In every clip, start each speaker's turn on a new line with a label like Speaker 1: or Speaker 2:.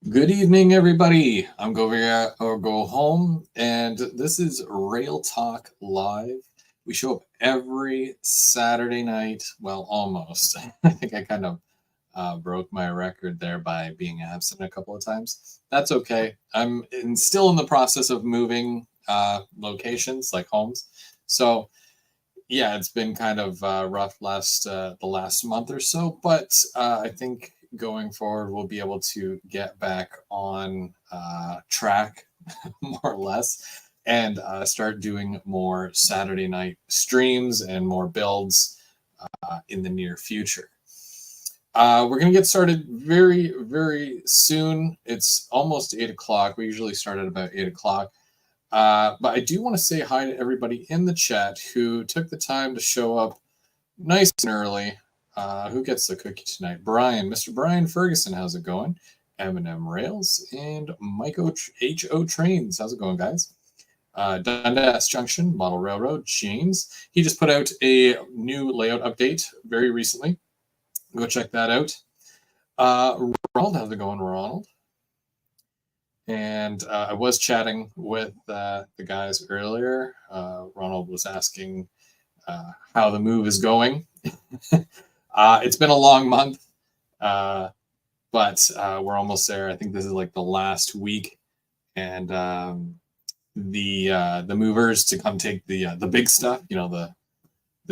Speaker 1: Good evening, everybody. I'm Go Home, and this is Rail Talk Live. We show up every Saturday night. Well, almost. I think I kind of broke my record there by being absent a couple of times. That's okay. Still in the process of moving locations, like homes. So yeah, it's been kind of rough the last month or so, but I think going forward we'll be able to get back on track more or less and start doing more Saturday night streams and more builds in the near future. We're going to get started very, very soon. It's almost 8 o'clock. We usually start at about 8 o'clock. But I do want to say hi to everybody in the chat who took the time to show up nice and early. Who gets the cookie tonight? Brian, Mr. Brian Ferguson, how's it going? M&M Rails and Mike H.O. Trains. How's it going, guys? Dundas Junction, Model Railroad, James. He just put out a new layout update very recently. Go check that out. Ronald, how's it going, Ronald? And I was chatting with the guys earlier. Ronald was asking how the move is going. It's been a long month, but we're almost there. I think this is like the last week, and the movers to come take the big stuff, the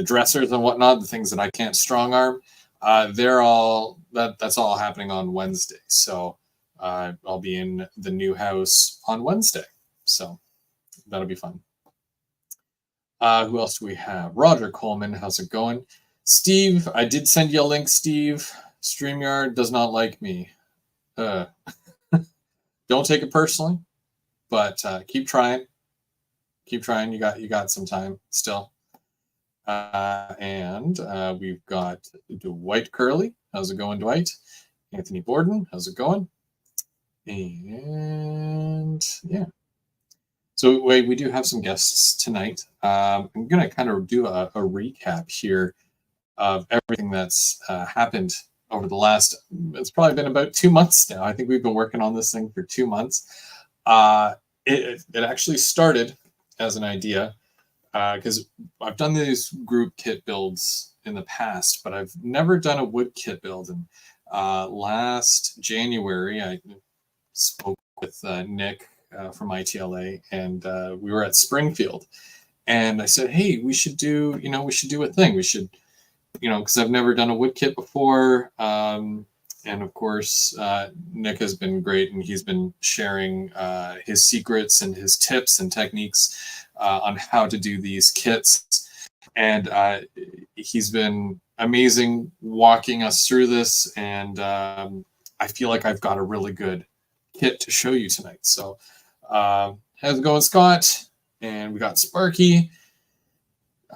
Speaker 1: dressers and whatnot, the things that I can't strong arm. That's all happening on Wednesday. So I'll be in the new house on Wednesday. So that'll be fun. Who else do we have? Roger Coleman, how's it going? Steve, I did send you a link, Steve. StreamYard does not like me. Don't take it personally, but keep trying. Keep trying. You got some time still. And we've got Dwight Curley. How's it going, Dwight? Anthony Borden, how's it going? And yeah. So we do have some guests tonight. I'm going to kind of do a recap here of everything that's happened over the last, it's probably been about 2 months now. I think we've been working on this thing for 2 months. It actually started as an idea because I've done these group kit builds in the past, but I've never done a wood kit build. And last January, I spoke with Nick from ITLA, and we were at Springfield. And I said, hey, we should do a thing. We should, because I've never done a wood kit before. And of course, Nick has been great, and he's been sharing his secrets and his tips and techniques on how to do these kits. And he's been amazing walking us through this. And I feel like I've got a really good kit to show you tonight. So how's it going, Scott? And we got Sparky.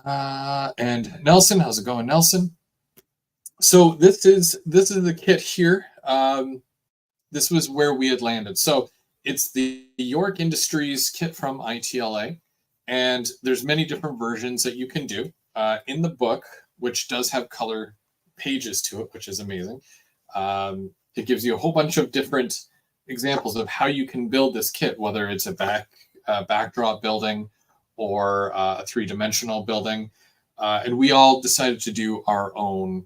Speaker 1: And Nelson, how's it going, Nelson? So this is the kit here. This was where we had landed. So it's the York Industries kit from ITLA, and there's many different versions that you can do. In the book, which does have color pages to it, which is amazing, it gives you a whole bunch of different examples of how you can build this kit, whether it's a backdrop building or a three-dimensional building. And we all decided to do our own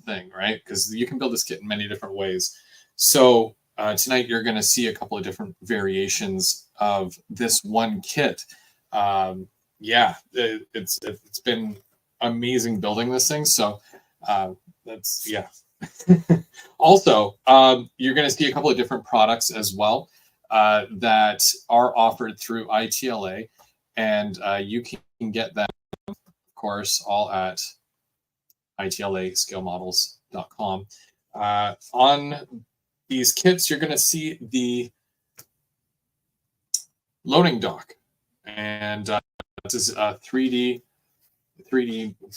Speaker 1: thing, right? Because you can build this kit in many different ways. So tonight you're going to see a couple of different variations of this one kit. It's been amazing building this thing. So that's yeah. Also, you're going to see a couple of different products as well that are offered through ITLA, and you can get them, of course, all at itlascalemodels.com. On these kits, you're going to see the loading dock, and this is a 3D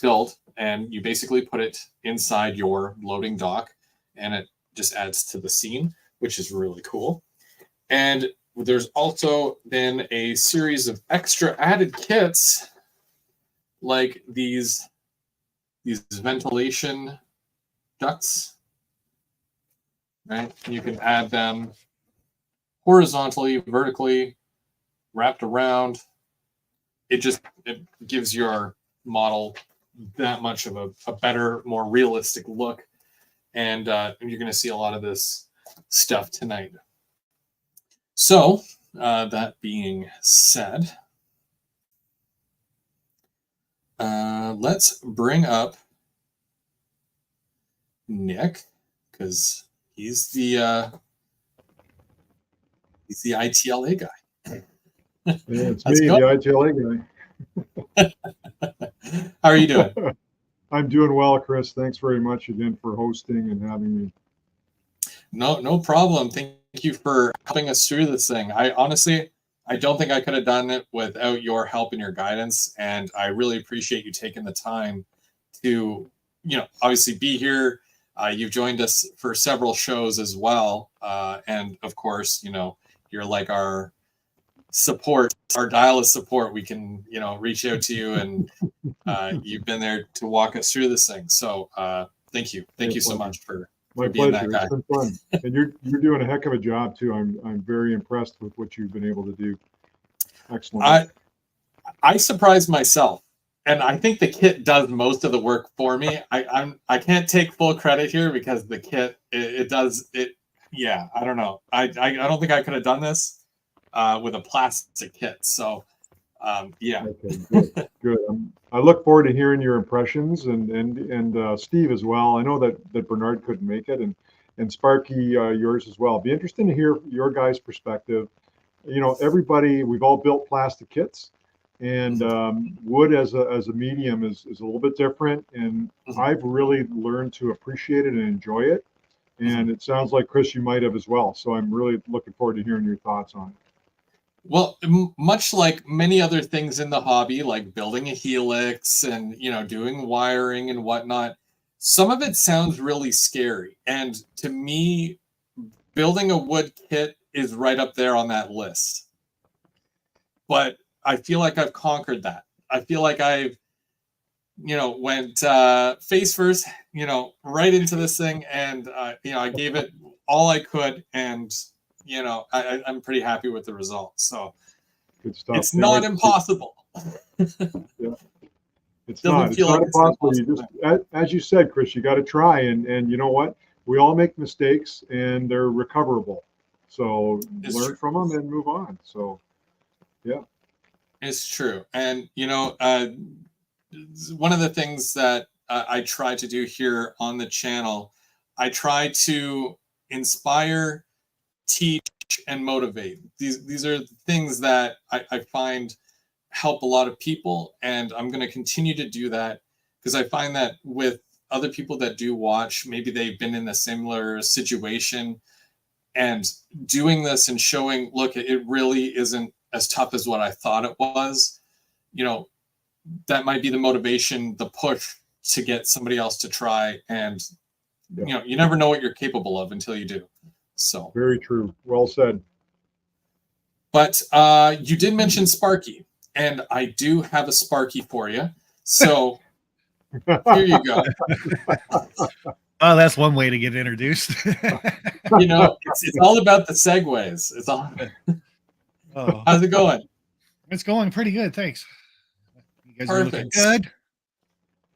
Speaker 1: build, and you basically put it inside your loading dock, and it just adds to the scene, which is really cool. And there's also been a series of extra added kits, like these ventilation ducts right? You can add them horizontally, vertically, wrapped around. It gives your model that much of a better, more realistic look. And you're going to see a lot of this stuff tonight. So that being said, let's bring up Nick, because he's the ITLA guy.
Speaker 2: Yeah, it's me, the ITLA
Speaker 1: guy. How are you doing?
Speaker 2: I'm doing well, Chris. Thanks very much again for hosting and having me.
Speaker 1: No problem. Thank you for helping us through this thing. I don't think I could have done it without your help and your guidance. And I really appreciate you taking the time to, obviously be here. You've joined us for several shows as well. And of course, you're like our support, our dial of support. We can, reach out to you, and you've been there to walk us through this thing. So thank you. Thank you so much for being that guy.
Speaker 2: It's been fun. And you're doing a heck of a job too. I'm very impressed with what you've been able to do. Excellent.
Speaker 1: I surprised myself, and I think the kit does most of the work for me. I can't take full credit here because the kit it does it. Yeah, I don't know. I don't think I could have done this with a plastic kit. So yeah.
Speaker 2: Okay, good. I look forward to hearing your impressions and Steve as well. I know that Bernard couldn't make it, and Sparky yours as well. Be interesting to hear your guys' perspective. Everybody, we've all built plastic kits, and wood as a medium is a little bit different, and I've really learned to appreciate it and enjoy it. And it sounds like, Chris, you might have as well. So I'm really looking forward to hearing your thoughts on it.
Speaker 1: Well, much like many other things in the hobby, like building a helix and, doing wiring and whatnot, some of it sounds really scary. And to me, building a wood kit is right up there on that list. But I feel like I've conquered that. I feel like I've, went face first, right into this thing. And, I gave it all I could. And, I'm pretty happy with the results. So
Speaker 2: good stuff.
Speaker 1: It's not impossible.
Speaker 2: Yeah. It's not impossible. You just, as you said, Chris, you got to try. And you know what? We all make mistakes, and they're recoverable. So learn from them and move on. So, yeah.
Speaker 1: It's true. And, one of the things that I try to do here on the channel, I try to inspire, teach, and motivate. These are things that I find help a lot of people, and I'm going to continue to do that because I find that with other people that do watch, maybe they've been in a similar situation, and doing this and showing, look, it really isn't as tough as what I thought it was. That might be the motivation, the push to get somebody else to try. And you never know what you're capable of until you do. So
Speaker 2: very true. Well said.
Speaker 1: But you did mention Sparky, and I do have a Sparky for you. So here you go.
Speaker 3: Oh, that's one way to get introduced.
Speaker 1: It's all about the segues. It's all. Oh. How's it going?
Speaker 3: It's going pretty good, thanks. You guys are looking good.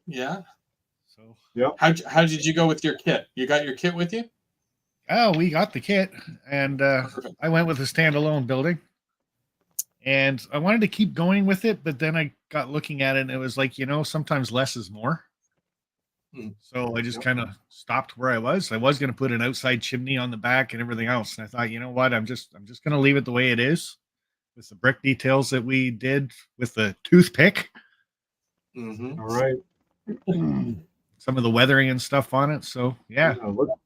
Speaker 1: Yeah.
Speaker 3: So
Speaker 2: yeah.
Speaker 1: How did you go with your kit? You got your kit with you?
Speaker 3: Oh, we got the kit, and I went with a standalone building. And I wanted to keep going with it, but then I got looking at it, and it was like, sometimes less is more. So I just kind of stopped where I was. I was going to put an outside chimney on the back and everything else. And I thought, you know what? I'm just going to leave it the way it is with the brick details that we did with the toothpick.
Speaker 2: All right.
Speaker 3: Some of the weathering and stuff on it. So, yeah.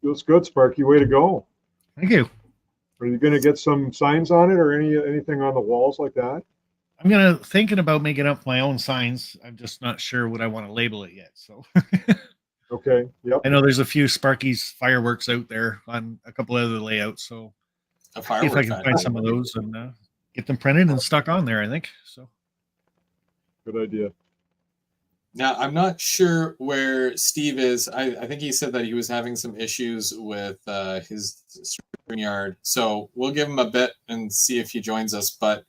Speaker 2: Looks good, Sparky. Way to go.
Speaker 3: Thank you.
Speaker 2: Are you going to get some signs on it or anything on the walls like that?
Speaker 3: I'm thinking about making up my own signs. I'm just not sure what I want to label it yet. So,
Speaker 2: okay. Yep.
Speaker 3: I know there's a few Sparky's fireworks out there on a couple other layouts. So, see if I can find some of those and get them printed and stuck on there, I think. So,
Speaker 2: good idea.
Speaker 1: Now, I'm not sure where Steve is. I think he said that he was having some issues with his StreamYard. So we'll give him a bit and see if he joins us. But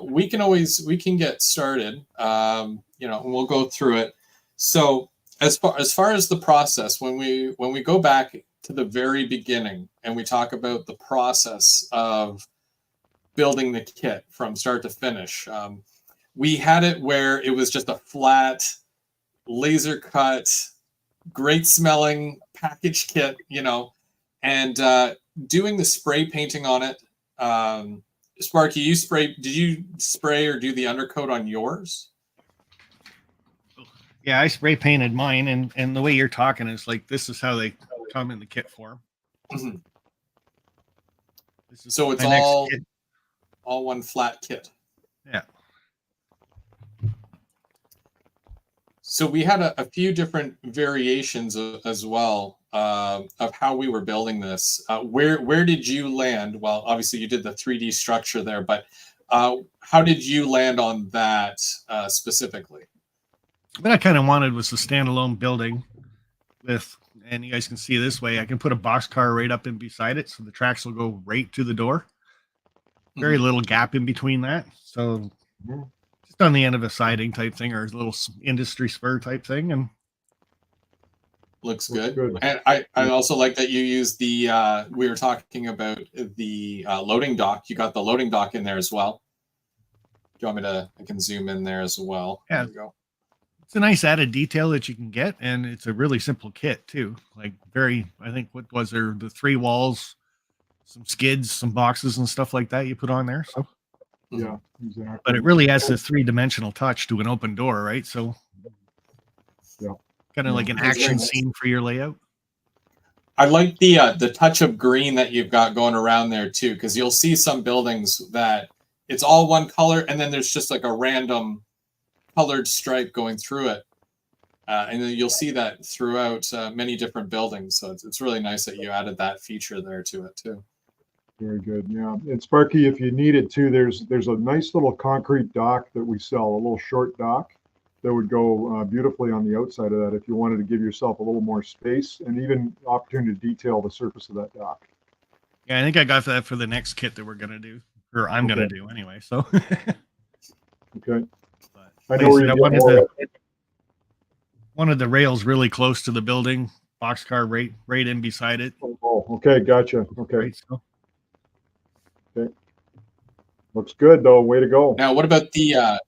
Speaker 1: we can get started. And we'll go through it. So as far as the process, when we go back to the very beginning and we talk about the process of building the kit from start to finish. We had it where it was just a flat, laser cut, great smelling package kit, and doing the spray painting on it. Sparky, did you spray or do the undercoat on yours?
Speaker 3: Yeah, I spray painted mine, and the way you're talking is like this is how they come in the kit form.
Speaker 1: Mm-hmm.
Speaker 3: So
Speaker 1: it's all one flat kit.
Speaker 3: Yeah.
Speaker 1: So we had a few different variations as well of how we were building this. Where did you land? Well, obviously you did the 3D structure there, but how did you land on that specifically?
Speaker 3: What I kind of wanted was a standalone building with, and you guys can see this way, I can put a boxcar right up in beside it, so the tracks will go right to the door. Very little gap in between that. So just on the end of a siding type thing or a little industry spur type thing. And
Speaker 1: looks good. And I also like that you use the, we were talking about the loading dock. You got the loading dock in there as well. Do you want me to, I can zoom in there as well.
Speaker 3: Yeah.
Speaker 1: There we go.
Speaker 3: It's a nice added detail that you can get. And it's a really simple kit too. Like I think what was there, the 3 walls, some skids, some boxes and stuff like that you put on there. So
Speaker 2: yeah, exactly.
Speaker 3: But it really adds a 3-dimensional touch to an open door, right? So
Speaker 2: yeah,
Speaker 3: kind of like an action scene for your layout.
Speaker 1: I like the touch of green that you've got going around there too, because you'll see some buildings that it's all one color and then there's just like a random colored stripe going through it. And then you'll see that throughout many different buildings. So it's really nice that you added that feature there to it too.
Speaker 2: Very good. Yeah. And Sparky, if you need it too, there's a nice little concrete dock that we sell, a little short dock that would go beautifully on the outside of that if you wanted to give yourself a little more space and even opportunity to detail the surface of that dock.
Speaker 3: Yeah, I think I got that for the next kit that we're going to do, or I'm going to do anyway. So,
Speaker 2: okay.
Speaker 3: But,
Speaker 2: I know where
Speaker 3: you wanted the rails really close to the building, boxcar right in beside it.
Speaker 2: Oh, okay. Gotcha. Okay.
Speaker 3: Right, so.
Speaker 2: Okay. Looks good though. Way to go.
Speaker 1: Now, what about the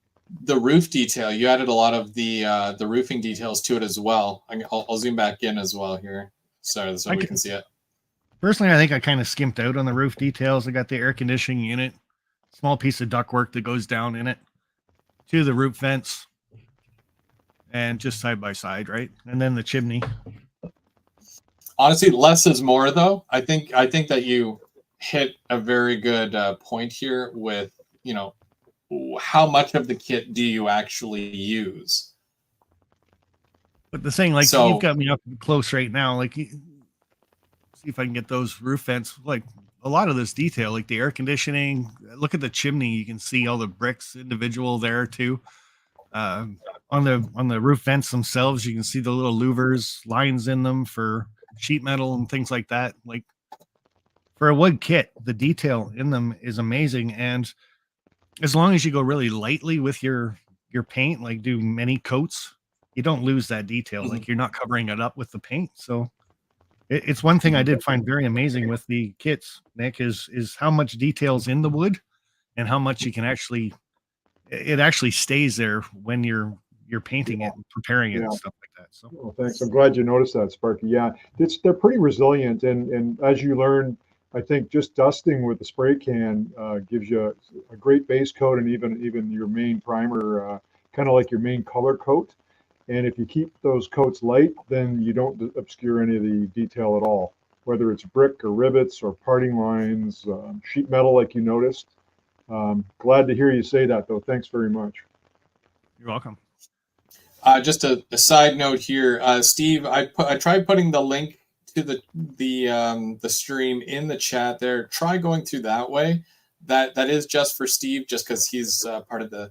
Speaker 1: roof detail? You added a lot of the roofing details to it as well. I'll zoom back in as well here, so we can see it.
Speaker 3: Personally, I think I kind of skimped out on the roof details. I got the air conditioning unit, small piece of ductwork that goes down in it, to the roof vents, and just side by side, right? And then the chimney.
Speaker 1: Honestly, less is more, though. I think that you hit a very good point here with, how much of the kit do you actually use?
Speaker 3: But the thing, like, so, you've got me up close right now. Like, see if I can get those roof vents. Like, a lot of this detail, like the air conditioning. Look at the chimney. You can see all the bricks individual there too. On the roof vents themselves, you can see the little louvers, lines in them for sheet metal and things like that. Like, for a wood kit, the detail in them is amazing. And as long as you go really lightly with your paint, like do many coats, you don't lose that detail. Mm-hmm. Like, you're not covering it up with the paint. So it's one thing I did find very amazing with the kits, Nick, is how much detail's in the wood and how much you can actually, it actually stays there when you're painting it and preparing it and stuff like that. So,
Speaker 2: well, thanks. I'm glad you noticed that, Sparky. Yeah, they're pretty resilient, and as you learn, I think just dusting with the spray can gives you a great base coat and even your main primer, kind of like your main color coat. And if you keep those coats light, then you don't obscure any of the detail at all, whether it's brick or rivets or parting lines, sheet metal like you noticed. Glad to hear you say that, though. Thanks very much.
Speaker 3: You're welcome.
Speaker 1: Just a side note here, Steve. I tried putting the link to the stream in the chat there. Try going through that way. That is just for Steve, just because he's part of the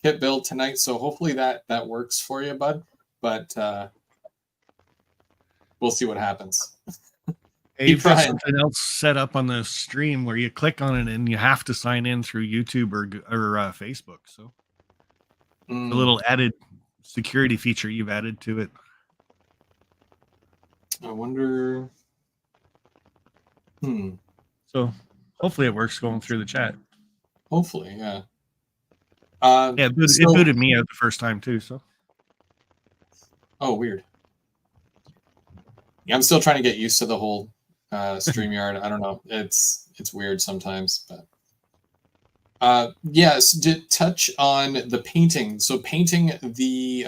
Speaker 1: hit build tonight. So hopefully that works for you, bud. But we'll see what happens.
Speaker 3: Hey, you've got something else set up on the stream where you click on it and you have to sign in through YouTube or Facebook. So it's a little added security feature you've added to it.
Speaker 1: I wonder.
Speaker 3: So hopefully it works going through the chat.
Speaker 1: Hopefully, yeah.
Speaker 3: Yeah, it booted me out the first time too. So.
Speaker 1: Oh, weird. Yeah, I'm still trying to get used to the whole StreamYard. I don't know. It's weird sometimes, but yes, to touch on the painting. So painting the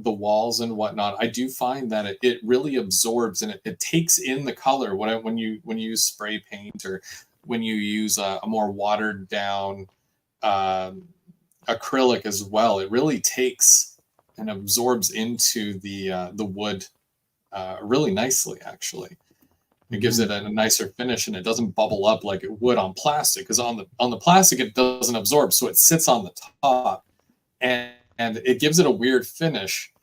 Speaker 1: walls and whatnot, I do find that it really absorbs and it takes in the color. When you use spray paint or when you use a more watered down acrylic as well, it really takes and absorbs into the wood really nicely, actually. It gives it a nicer finish, and it doesn't bubble up like it would on plastic. Because on the plastic, it doesn't absorb, so it sits on the top, and it gives it a weird finish,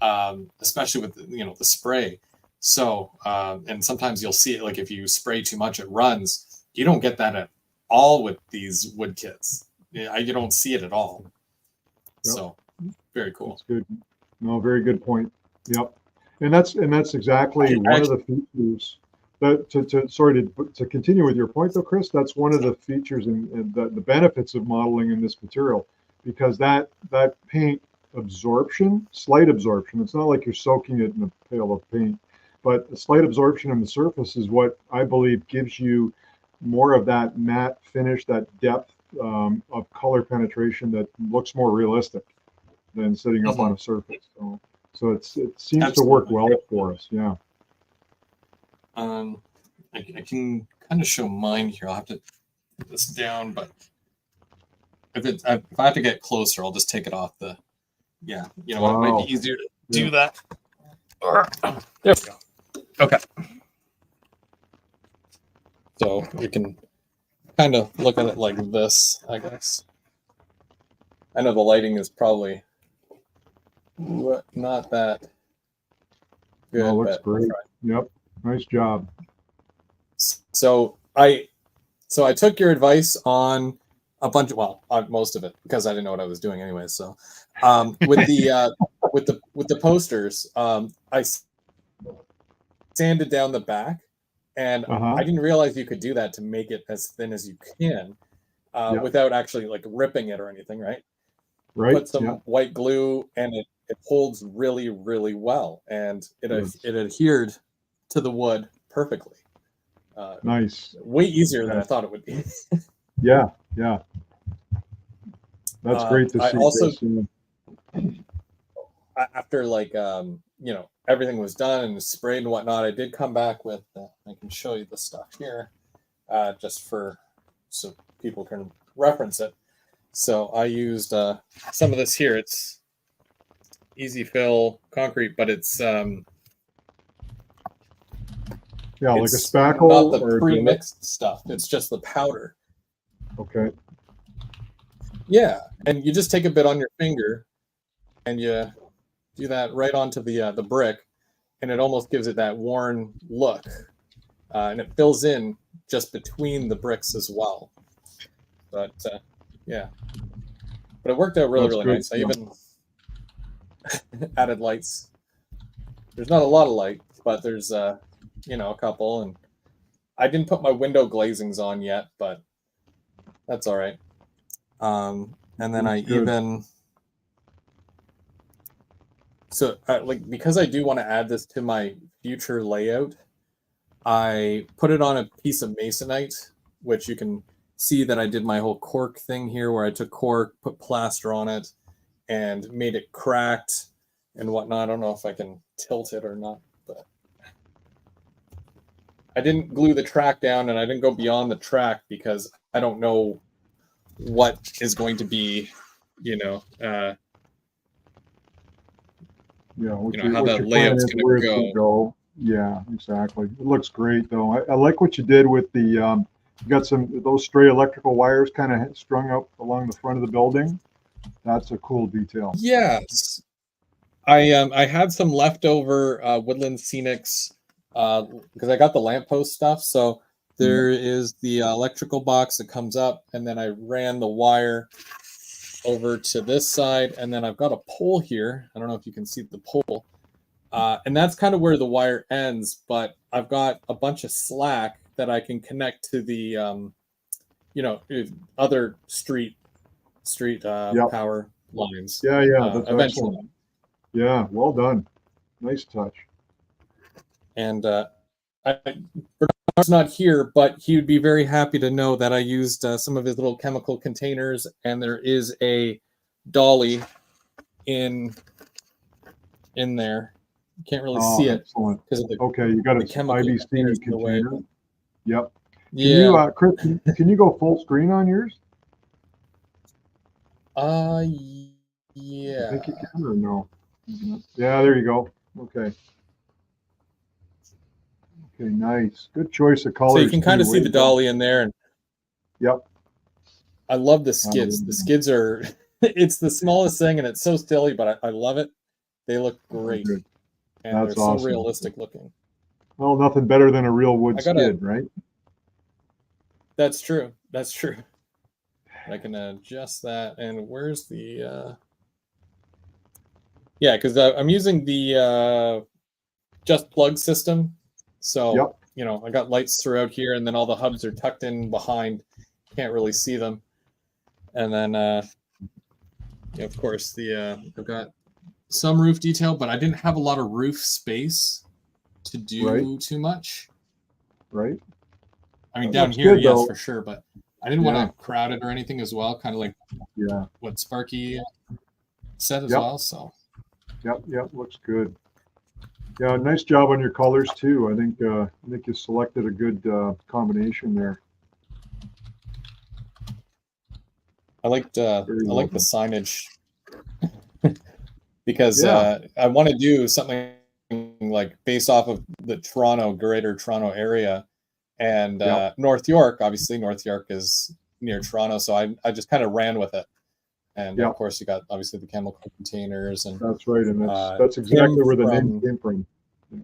Speaker 1: especially with the spray. So, and sometimes you'll see it, like if you spray too much, it runs. You don't get that at all with these wood kits. You don't see it at all. Yep. So, very cool.
Speaker 2: That's good. No, very good point. Yep. And that's exactly one of the features that to continue with your point though, Chris, that's one of the features and the benefits of modeling in this material, because that paint absorption, slight absorption, it's not like you're soaking it in a pail of paint, but a slight absorption on the surface is what I believe gives you more of that matte finish, that depth of color penetration that looks more realistic than sitting up on a surface. So it seems
Speaker 1: Absolutely.
Speaker 2: to work well for us. Yeah.
Speaker 1: I can kind of show mine here. I'll have to put this down, but if I have to get closer, I'll just take it off the. Yeah, you know what? It might be easier to do that. There we go. Okay. So you can kind of look at it like this, I guess. I know the lighting is probably not that good.
Speaker 2: Oh, looks great. Yep. Nice job.
Speaker 1: So I took your advice on a bunch of, on most of it, because I didn't know what I was doing anyway. So with the posters, I sanded down the back, and I didn't realize you could do that to make it as thin as you can without actually like ripping it or anything, right?
Speaker 2: Right.
Speaker 1: Put some white glue, and it holds really, really well, and it adhered to the wood perfectly.
Speaker 2: Nice.
Speaker 1: Way easier than I thought it would be.
Speaker 2: Yeah. That's great to see.
Speaker 1: I also, after everything was done and sprayed and whatnot, I did come back with, I can show you the stuff here, just so people can reference it. So I used some of this here. It's easy fill concrete, but it's like a spackle, not the pre-mixed stuff. It's just the powder.
Speaker 2: Okay.
Speaker 1: Yeah, and you just take a bit on your finger, and you do that right onto the brick, and it almost gives it that worn look, and it fills in just between the bricks as well. But yeah, but it worked out really nice. I even added lights. There's not a lot of light, but there's a couple, and I didn't put my window glazings on yet, but that's all right. And then because I do want to add this to my future layout, I put it on a piece of masonite, which you can see that I did my whole cork thing here, where I took cork, put plaster on it, and made it cracked and whatnot. I don't know if I can tilt it or not, but I didn't glue the track down, and I didn't go beyond the track because I don't know what is going to be, how the layout's going to go.
Speaker 2: Yeah, exactly. It looks great, though. I like what you did with the, you got those stray electrical wires kind of strung up along the front of the building. That's a cool detail.
Speaker 1: Yes. I had some leftover Woodland Scenics because I got the lamppost stuff. So there is the electrical box that comes up, and then I ran the wire over to this side, and then I've got a pole here. I don't know if you can see the pole. And that's kind of where the wire ends, but I've got a bunch of slack that I can connect to the other street power lines.
Speaker 2: Yeah, that's
Speaker 1: eventually.
Speaker 2: excellent. Yeah, well done. Nice touch.
Speaker 1: And Bernard's not here, but he would be very happy to know that I used some of his little chemical containers, and there is a dolly in there. You can't really see it
Speaker 2: because of the you got a IBC container. Yep.
Speaker 1: Yeah.
Speaker 2: Chris, can you go full screen on yours?
Speaker 1: Yeah.
Speaker 2: I think you can or no? Yeah, there you go. Okay. Okay, nice. Good choice of colors.
Speaker 1: So you can kind of see the dolly in there. And
Speaker 2: yep.
Speaker 1: I love the skids. The skids are, it's the smallest thing and it's so silly, but I love it. They look great.
Speaker 2: And
Speaker 1: they're so realistic looking.
Speaker 2: Well, nothing better than a real wood skid, right?
Speaker 1: That's true. That's true. I can adjust that. And where's the... Yeah, because I'm using the just plug system. So, I got lights throughout here, and then all the hubs are tucked in behind. Can't really see them. And then, of course, I've got some roof detail, but I didn't have a lot of roof space to do too much.
Speaker 2: Right.
Speaker 1: I mean, down here, yes, for sure, but I didn't want to crowd it or anything as well, kind of like what Sparky said as well, so...
Speaker 2: Yep, looks good. Yeah, nice job on your colors too. I think you selected a good combination there.
Speaker 1: I liked the signage because I want to do something like based off of the Greater Toronto area, and North York. Obviously, North York is near Toronto, so I just kind of ran with it. And of course, you got obviously the chemical containers, and
Speaker 2: that's right, and that's exactly where the name came from. Yeah.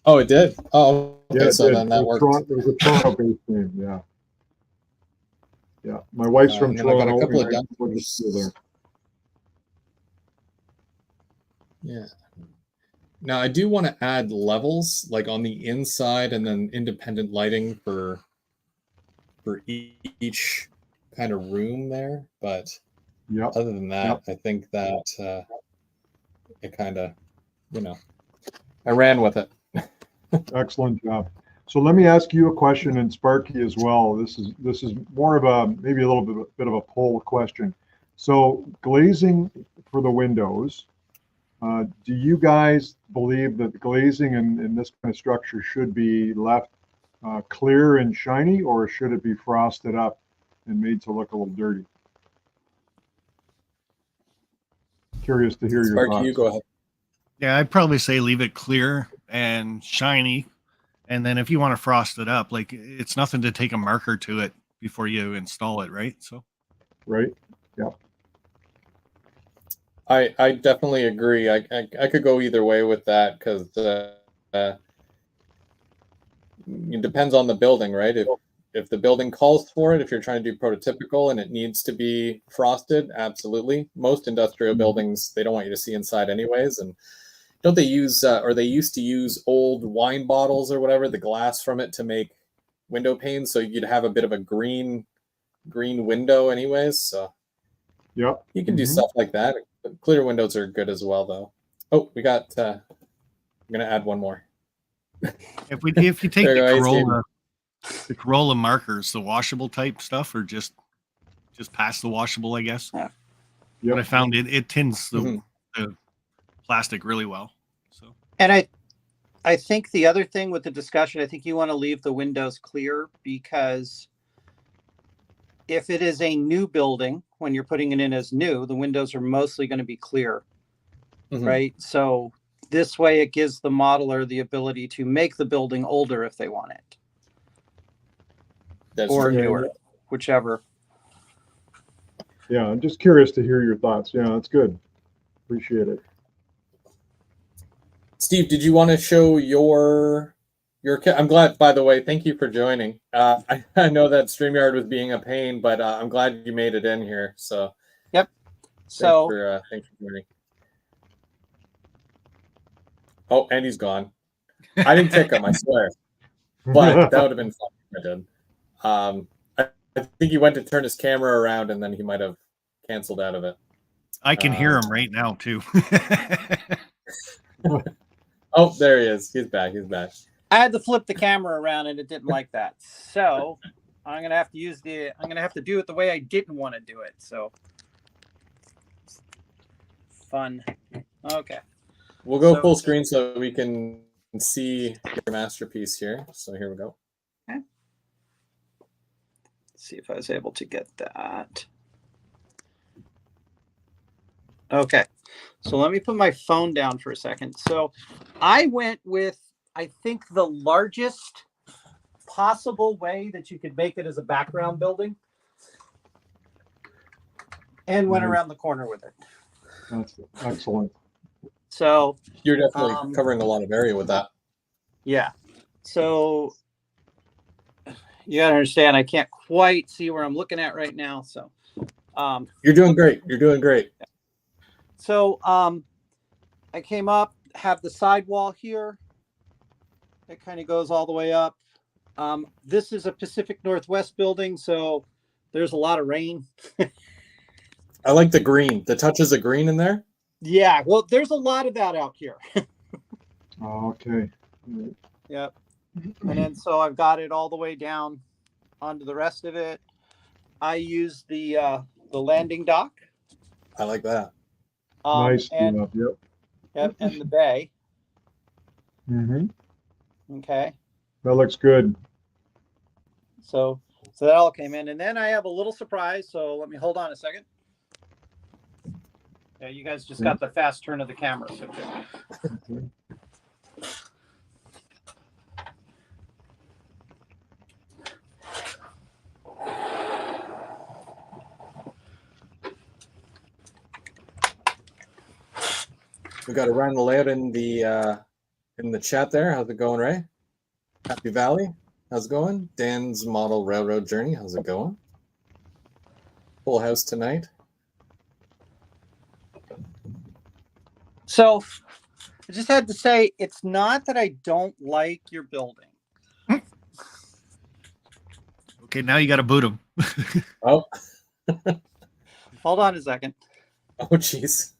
Speaker 1: Oh, it did. Oh, okay.
Speaker 2: Yeah,
Speaker 1: So then that worked.
Speaker 2: It was a Toronto-based name. Yeah. Yeah, my wife's from Toronto.
Speaker 1: I got a couple of there. Yeah. Now I do want to add levels, like on the inside, and then independent lighting for each kind of room there, but. Other than that, I think that it kind of, I ran with it.
Speaker 2: Excellent job. So let me ask you a question, and Sparky as well. This is more of maybe a little bit of a poll question. So glazing for the windows, do you guys believe that the glazing in this kind of structure should be left clear and shiny, or should it be frosted up and made to look a little dirty? Curious to hear your thoughts.
Speaker 1: You go ahead.
Speaker 3: Yeah, I'd probably say leave it clear and shiny, and then if you want to frost it up, like it's nothing to take a marker to it before you install it, right? So,
Speaker 2: right, yeah.
Speaker 1: I definitely agree. I could go either way with that because it depends on the building, right? If the building calls for it, if you're trying to do prototypical and it needs to be frosted, absolutely. Most industrial buildings, they don't want you to see inside anyways. And don't they use, or they used to use old wine bottles or whatever, the glass from it to make window panes. So you'd have a bit of a green window anyways. So you can do stuff like that. Clear windows are good as well though. Oh, we got, I'm going to add one more.
Speaker 3: If you take the Corolla markers, the washable type stuff, or just past the washable, I guess. Yeah. But I found it tints the plastic really well. So.
Speaker 4: And I think the other thing with the discussion, I think you want to leave the windows clear, because if it is a new building, when you're putting it in as new, the windows are mostly going to be clear, right? So this way it gives the modeler the ability to make the building older if they want it. Or newer, whichever.
Speaker 2: Yeah, I'm just curious to hear your thoughts. Yeah, that's good. Appreciate it.
Speaker 1: Steve, did you want to show your? I'm glad. By the way, thank you for joining. I know that StreamYard was being a pain, but I'm glad you made it in here. So
Speaker 4: Yep. So
Speaker 1: thanks for joining. Oh, and he's gone. I didn't kick him, I swear. But that would have been fun if I did. I think he went to turn his camera around and then he might have canceled out of it.
Speaker 3: I can hear him right now too.
Speaker 1: Oh, there he is. He's back. He's back.
Speaker 4: I had to flip the camera around and it didn't like that. So I'm gonna have to do it the way I didn't want to do it. So fun. Okay.
Speaker 1: We'll go full screen so we can see your masterpiece here. So here we go.
Speaker 4: Okay. Let's see if I was able to get that. Okay. So let me put my phone down for a second. So I went with, I think, the largest possible way that you could make it as a background building and went around the corner with it.
Speaker 2: That's excellent.
Speaker 4: So
Speaker 1: you're definitely covering a lot of area with that.
Speaker 4: Yeah. So you gotta understand, I can't quite see where I'm looking at right now. So
Speaker 1: you're doing great. You're doing great.
Speaker 4: So I came up, have the sidewall here. It kind of goes all the way up. This is a Pacific Northwest building, so there's a lot of rain.
Speaker 1: I like the green. The touches of green in there.
Speaker 4: Yeah, well, there's a lot of that out here.
Speaker 2: Okay.
Speaker 4: Yep. And then so I've got it all the way down onto the rest of it. I use the landing dock.
Speaker 1: I like that.
Speaker 2: Nice.
Speaker 4: And,
Speaker 2: Yep.
Speaker 4: Yep, and the bay.
Speaker 2: Mm-hmm.
Speaker 4: Okay.
Speaker 2: That looks good.
Speaker 4: So that all came in, and then I have a little surprise. So let me hold on a second. Yeah, you guys just got the fast turn of the camera. So
Speaker 2: Okay.
Speaker 1: We got a Ryan layout in the chat there. How's it going, Ray? Happy Valley. How's it going? Dan's model railroad journey. How's it going? Full house tonight.
Speaker 4: So I just had to say, it's not that I don't like your building.
Speaker 3: Okay, now you got to boot him.
Speaker 1: Oh.
Speaker 4: Hold on a second.
Speaker 1: Oh, jeez.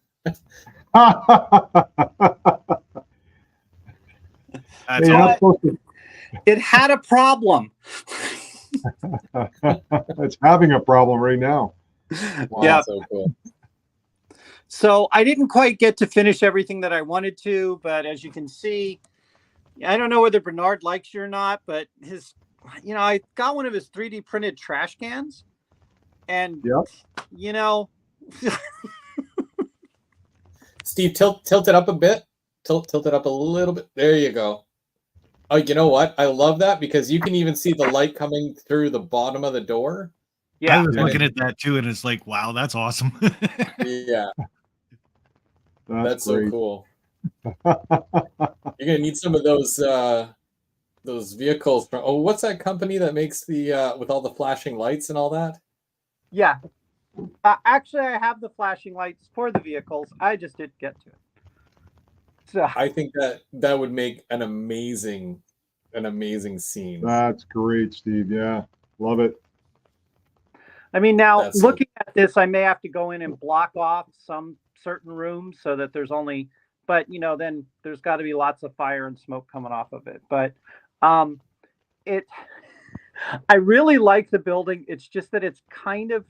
Speaker 4: It had a problem.
Speaker 2: It's having a problem right now.
Speaker 1: Wow,
Speaker 4: yeah.
Speaker 1: So cool.
Speaker 4: So I didn't quite get to finish everything that I wanted to, but as you can see, I don't know whether Bernard likes you or not, but I got one of his 3D printed trash cans, and
Speaker 1: Steve, tilt it up a bit. Tilt it up a little bit. There you go. Oh, you know what? I love that because you can even see the light coming through the bottom of the door.
Speaker 3: Yeah, I was looking at that too, and it's like, wow, that's awesome.
Speaker 1: Yeah, that's so cool. You're gonna need some of those vehicles from. Oh, what's that company that makes the with all the flashing lights and all that?
Speaker 4: Yeah, actually, I have the flashing lights for the vehicles. I just didn't get to it. So
Speaker 1: I think that would make an amazing scene.
Speaker 2: That's great, Steve. Yeah, love it.
Speaker 4: I mean, now looking at this, I may have to go in and block off some certain rooms so that there's only, but then there's got to be lots of fire and smoke coming off of it. But I really like the building. It's just that it's kind of,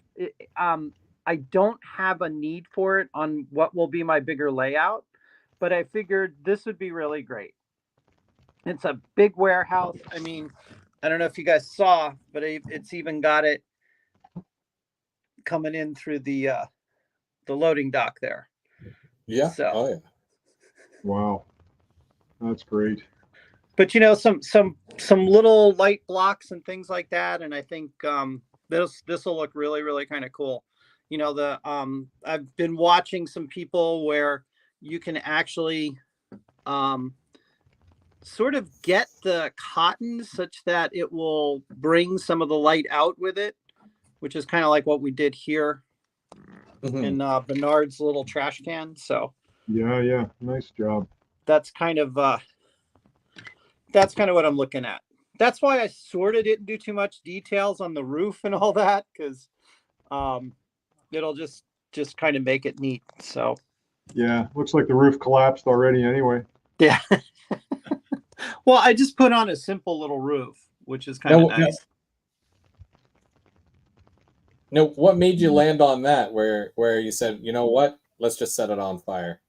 Speaker 4: I don't have a need for it on what will be my bigger layout, but I figured this would be really great. It's a big warehouse. I mean, I don't know if you guys saw, but it's even got it coming in through the loading dock there.
Speaker 1: Yeah.
Speaker 4: So,
Speaker 1: oh yeah.
Speaker 2: Wow, that's great.
Speaker 4: But some little light blocks and things like that, and I think this will look really, really kind of cool. You know, I've been watching some people where you can actually sort of get the cotton such that it will bring some of the light out with it, which is kind of like what we did here in Bernard's little trash can. So
Speaker 2: Yeah, nice job.
Speaker 4: that's kind of what I'm looking at. That's why I sort of didn't do too much details on the roof and all that, because it'll just kind of make it neat. So
Speaker 2: Yeah, looks like the roof collapsed already anyway.
Speaker 4: yeah. Well, I just put on a simple little roof, which is kind of nice.
Speaker 1: Now, what made you land on that? Where you said, you know what, let's just set it on fire?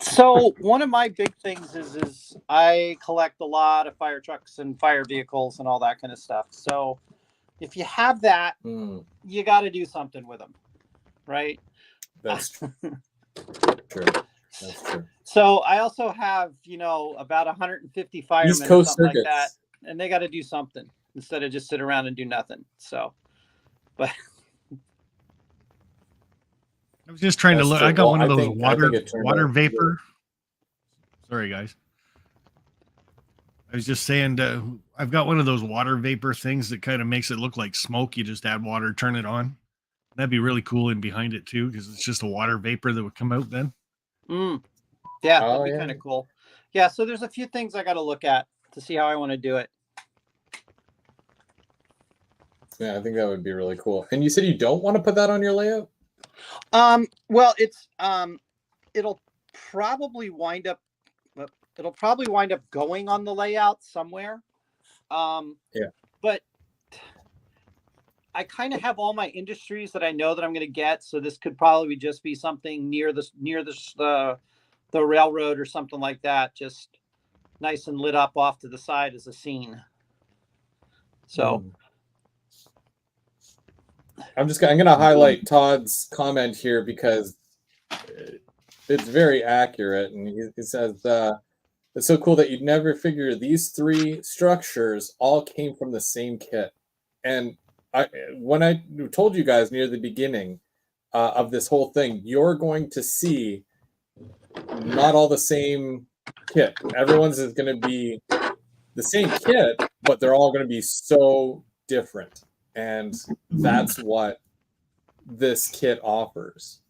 Speaker 4: So one of my big things is I collect a lot of fire trucks and fire vehicles and all that kind of stuff. So if you have that, you got to do something with them, right?
Speaker 1: That's true. That's true.
Speaker 4: So I also have, about 150 firemen
Speaker 1: East Coast
Speaker 4: or something
Speaker 1: circuits.
Speaker 4: like that, and they got to do something instead of just sit around and do nothing. So, but
Speaker 3: I was just trying to look. I got one of those water
Speaker 1: out
Speaker 3: vapor. Sorry, guys. I was just saying, I've got one of those water vapor things that kind of makes it look like smoke. You just add water, turn it on. That'd be really cool in behind it too, because it's just a water vapor that would come out then.
Speaker 4: Yeah, that'd be kind of cool. Yeah, so there's a few things I got to look at to see how I want to do it.
Speaker 1: Yeah, I think that would be really cool. And you said you don't want to put that on your layout?
Speaker 4: Well, it's it'll probably wind up going on the layout somewhere.
Speaker 1: Yeah.
Speaker 4: But I kind of have all my industries that I know that I'm going to get, so this could probably just be something near the railroad or something like that, just nice and lit up off to the side as a scene. So
Speaker 1: I'm going to highlight Todd's comment here because it's very accurate, and he says it's so cool that you'd never figure these three structures all came from the same kit. And when I told you guys near the beginning of this whole thing, you're going to see not all the same kit. Everyone's is going to be the same kit, but they're all going to be so different. And that's what this kit offers.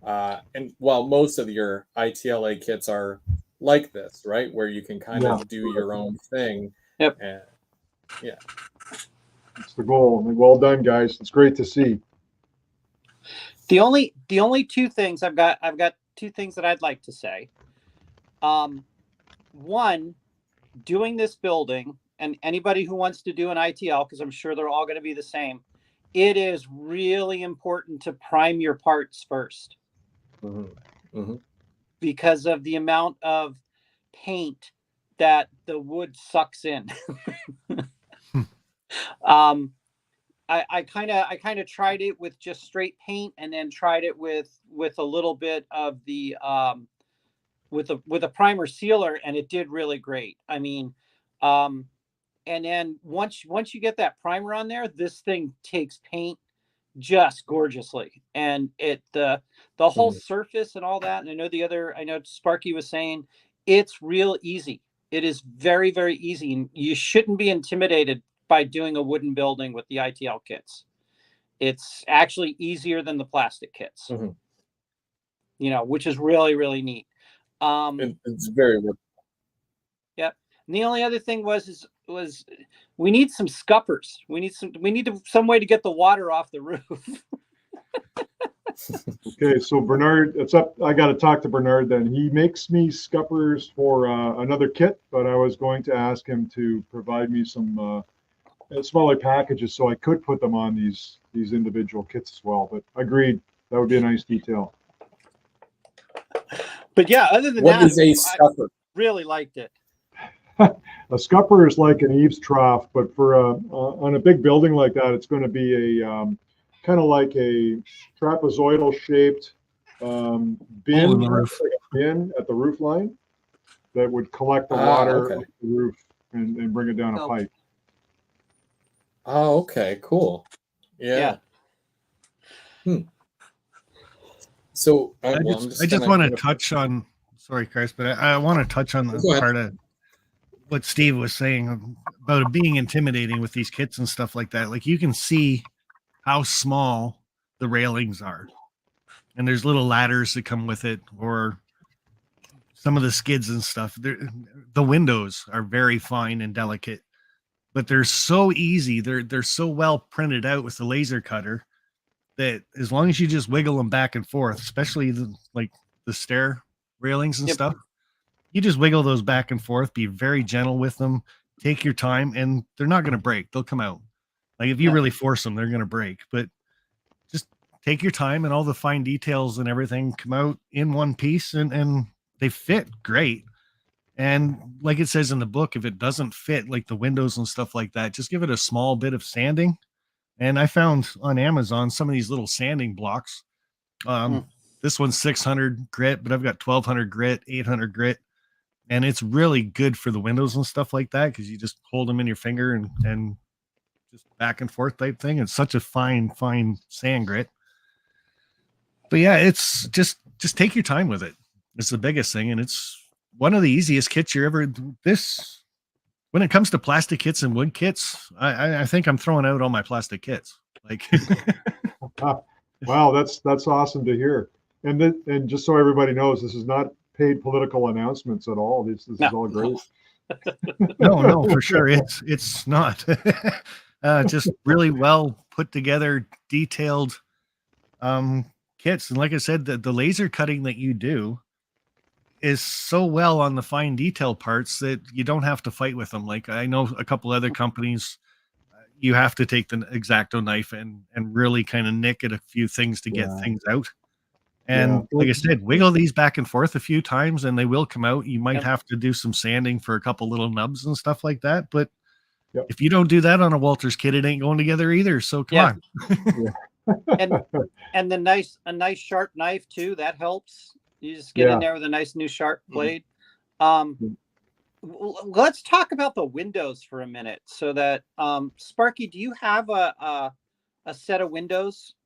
Speaker 1: And while most of your ITLA kits are like this, right, where you can kind of do your own thing.
Speaker 4: Yep.
Speaker 1: And, yeah.
Speaker 2: It's the goal. Well done, guys. It's great to see.
Speaker 4: The only two things I've got two things that I'd like to say. One, doing this building, and anybody who wants to do an ITL, because I'm sure they're all going to be the same, it is really important to prime your parts first. Because of the amount of paint that the wood sucks in. I kind of tried it with just straight paint, and then tried it with a little bit of the with a primer sealer, and it did really great. I mean, and then once you get that primer on there, this thing takes paint just gorgeously, and the whole surface and all that. And I know Sparky was saying it's real easy. It is very, very easy, and you shouldn't be intimidated by doing a wooden building with the ITL kits. It's actually easier than the plastic kits, which is really, really neat.
Speaker 1: It's very good.
Speaker 4: Yep. And the only other thing was we need some scuppers. We need some way to get the water off the roof.
Speaker 2: Okay, so Bernard, it's up. I got to talk to Bernard then. He makes me scuppers for another kit, but I was going to ask him to provide me some smaller packages so I could put them on these individual kits as well. But agreed, that would be a nice detail.
Speaker 4: But yeah, other than
Speaker 1: what
Speaker 4: that,
Speaker 1: is a scupper?
Speaker 4: I really liked it.
Speaker 2: A scupper is like an eaves trough, but for on a big building like that, it's going to be a kind of like a trapezoidal shaped bin, like a bin at the roof line that would collect the water off the roof and bring it down a pipe.
Speaker 1: Oh, okay, cool. Yeah. So
Speaker 3: I just want to touch on. Sorry, Chris, but I want to touch on the part of what Steve was saying about it being intimidating with these kits and stuff like that. Like you can see how small the railings are, and there's little ladders that come with it, or some of the skids and stuff. The windows are very fine and delicate, but they're so easy. They're so well printed out with the laser cutter that as long as you just wiggle them back and forth, especially like the stair railings and stuff, you just wiggle those back and forth, be very gentle with them, take your time, and they're not going to break. They'll come out. Like if you really force them, they're going to break, but just take your time and all the fine details and everything come out in one piece, and they fit great. And like it says in the book, if it doesn't fit, like the windows and stuff like that, just give it a small bit of sanding. And I found on Amazon some of these little sanding blocks. This one's 600 grit, but I've got 1200 grit, 800 grit. And it's really good for the windows and stuff like that because you just hold them in your finger and just back and forth type thing. It's such a fine sand grit. But yeah, it's just take your time with it. It's the biggest thing, and it's one of the easiest kits you're ever. When it comes to plastic kits and wood kits, I think I'm throwing out all my plastic kits. Like,
Speaker 2: wow, that's awesome to hear. And just so everybody knows, this is not paid political announcements at all. This is all great.
Speaker 3: No, for sure, it's not. Just really well put together, detailed kits, and like I said, the laser cutting that you do is so well on the fine detail parts that you don't have to fight with them. Like I know a couple other companies, you have to take the X-Acto knife and really kind of nick at a few things to get things out. And like I said, wiggle these back and forth a few times and they will come out. You might have to do some sanding for a couple little nubs and stuff like that. But if you don't do that on a Walters kit, it ain't going together either. So come on.
Speaker 4: and a nice sharp knife too, that helps. You just get in there with a nice new sharp blade. Let's talk about the windows for a minute. So that Sparky, do you have a set of windows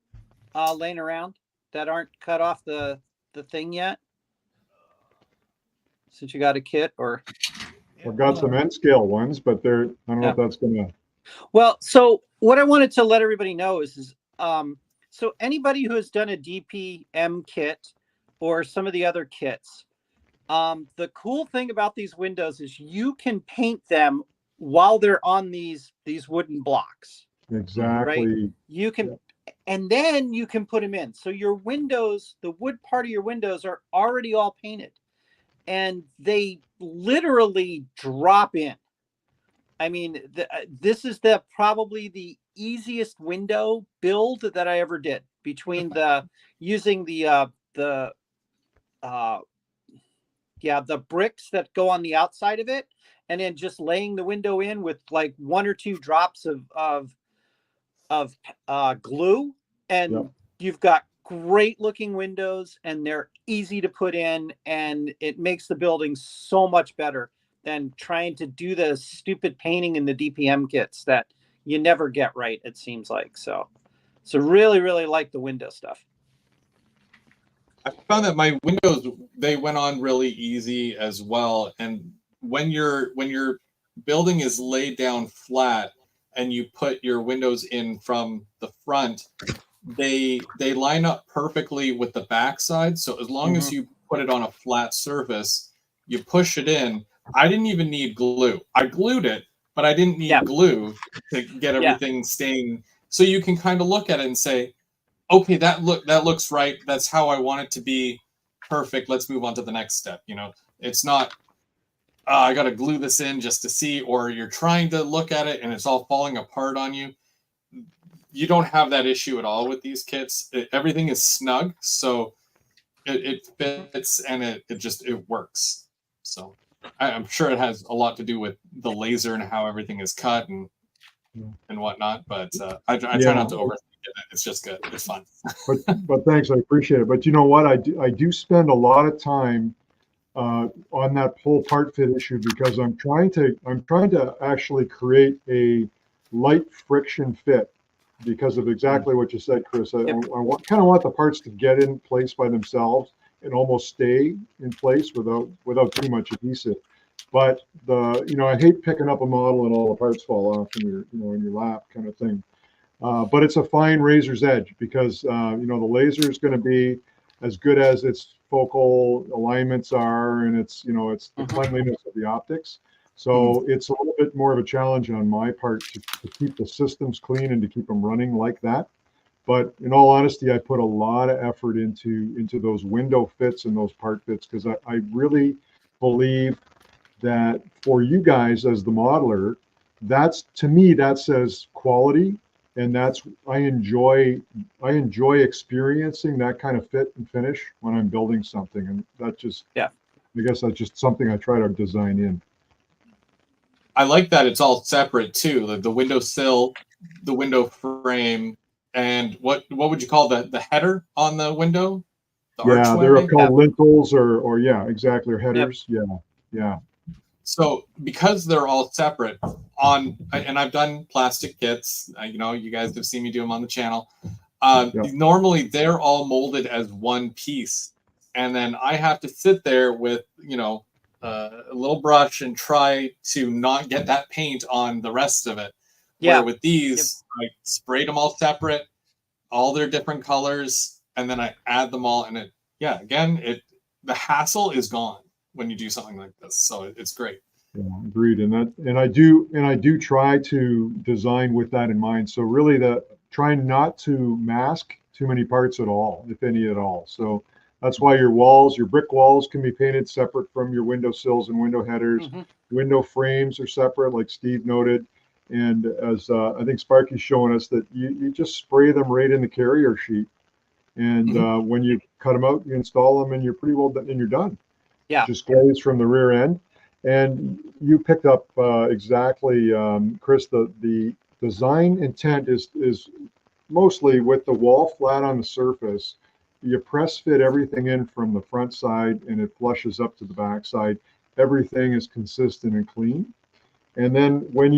Speaker 4: laying around that aren't cut off the thing yet? Since you got a kit, or
Speaker 2: we've got some end scale ones, but I don't know if that's gonna.
Speaker 4: Well, so what I wanted to let everybody know is so anybody who has done a DPM kit or some of the other kits, the cool thing about these windows is you can paint them while they're on these wooden blocks.
Speaker 2: Exactly.
Speaker 4: Right? You can, and then you can put them in. So your windows, the wood part of your windows are already all painted, and they literally drop in. I mean, this is probably the easiest window build that I ever did, between using the bricks that go on the outside of it, and then just laying the window in with like 1 or 2 drops of glue, and you've got great looking windows, and they're easy to put in, and it makes the building so much better than trying to do the stupid painting in the DPM kits that you never get right, it seems like. So really like the window stuff.
Speaker 1: I found that my windows, they went on really easy as well. And when your building is laid down flat and you put your windows in from the front, they line up perfectly with the backside. So as long as you put it on a flat surface, you push it in. I didn't even need glue. I glued it, but I didn't need glue to get everything staying. So you can kind of look at it and say, okay, that looks right. That's how I want it to be. Perfect. Let's move on to the next step. You know, it's not, I got to glue this in just to see, or you're trying to look at it and it's all falling apart on you. You don't have that issue at all with these kits. Everything is snug, so it fits and it works. So I'm sure it has a lot to do with the laser and how everything is cut and whatnot. But I try not to overthink it. It's just good. It's fun.
Speaker 2: but thanks, I appreciate it. But you know what? I do spend a lot of time on that whole part fit issue, because I'm trying to actually create a light friction fit because of exactly what you said, Chris. I
Speaker 4: Yep.
Speaker 2: kind of want the parts to get in place by themselves and almost stay in place without too much adhesive. But I hate picking up a model and all the parts fall off in your lap kind of thing. But it's a fine razor's edge because the laser is going to be as good as its focal alignments are, and it's the cleanliness of the optics. So it's a little bit more of a challenge on my part to keep the systems clean and to keep them running like that. But in all honesty, I put a lot of effort into those window fits and those part fits because I really believe that for you guys as the modeler, to me that says quality, and I enjoy experiencing that kind of fit and finish when I'm building something, and I guess that's just something I try to design in.
Speaker 1: I like that it's all separate too, like the window sill, the window frame, and what would you call the header on the window? The
Speaker 2: Yeah,
Speaker 1: archway?
Speaker 2: they're called lintels or yeah, exactly, or headers.
Speaker 4: Yep.
Speaker 2: Yeah.
Speaker 1: So because they're all separate and I've done plastic kits, you guys have seen me do them on the channel. Normally they're all molded as one piece, and then I have to sit there with a little brush and try to not get that paint on the rest of it.
Speaker 4: Yeah.
Speaker 1: Where with these, I sprayed them all separate, all their different colors, and then I add them all, and the hassle is gone when you do something like this. So it's great.
Speaker 2: Yeah, agreed. And I do try to design with that in mind. So really trying not to mask too many parts at all, if any at all. So that's why your brick walls can be painted separate from your window sills and window headers. Window frames are separate, like Steve noted. And as I think Sparky's showing us, that you just spray them right in the carrier sheet. And when you cut them out, you install them, and you're pretty well done, and you're done.
Speaker 4: Yeah.
Speaker 2: Just glaze from the rear end. And you picked up exactly, Chris, the design intent is mostly with the wall flat on the surface. You press fit everything in from the front side, and it flushes up to the back side. Everything is consistent and clean. And then when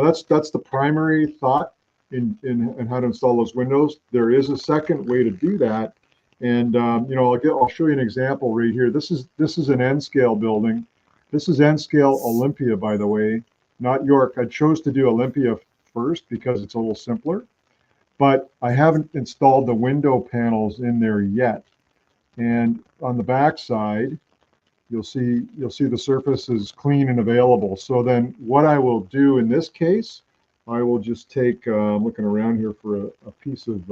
Speaker 2: that's the primary thought in how to install those windows. There is a second way to do that. And I'll show you an example right here. This is an N scale building. This is N scale Olympia, by the way, not York. I chose to do Olympia first because it's a little simpler, but I haven't installed the window panels in there yet. And on the back side, you'll see the surface is clean and available. So then what I will do in this case, I will just take, I'm looking around here for a piece of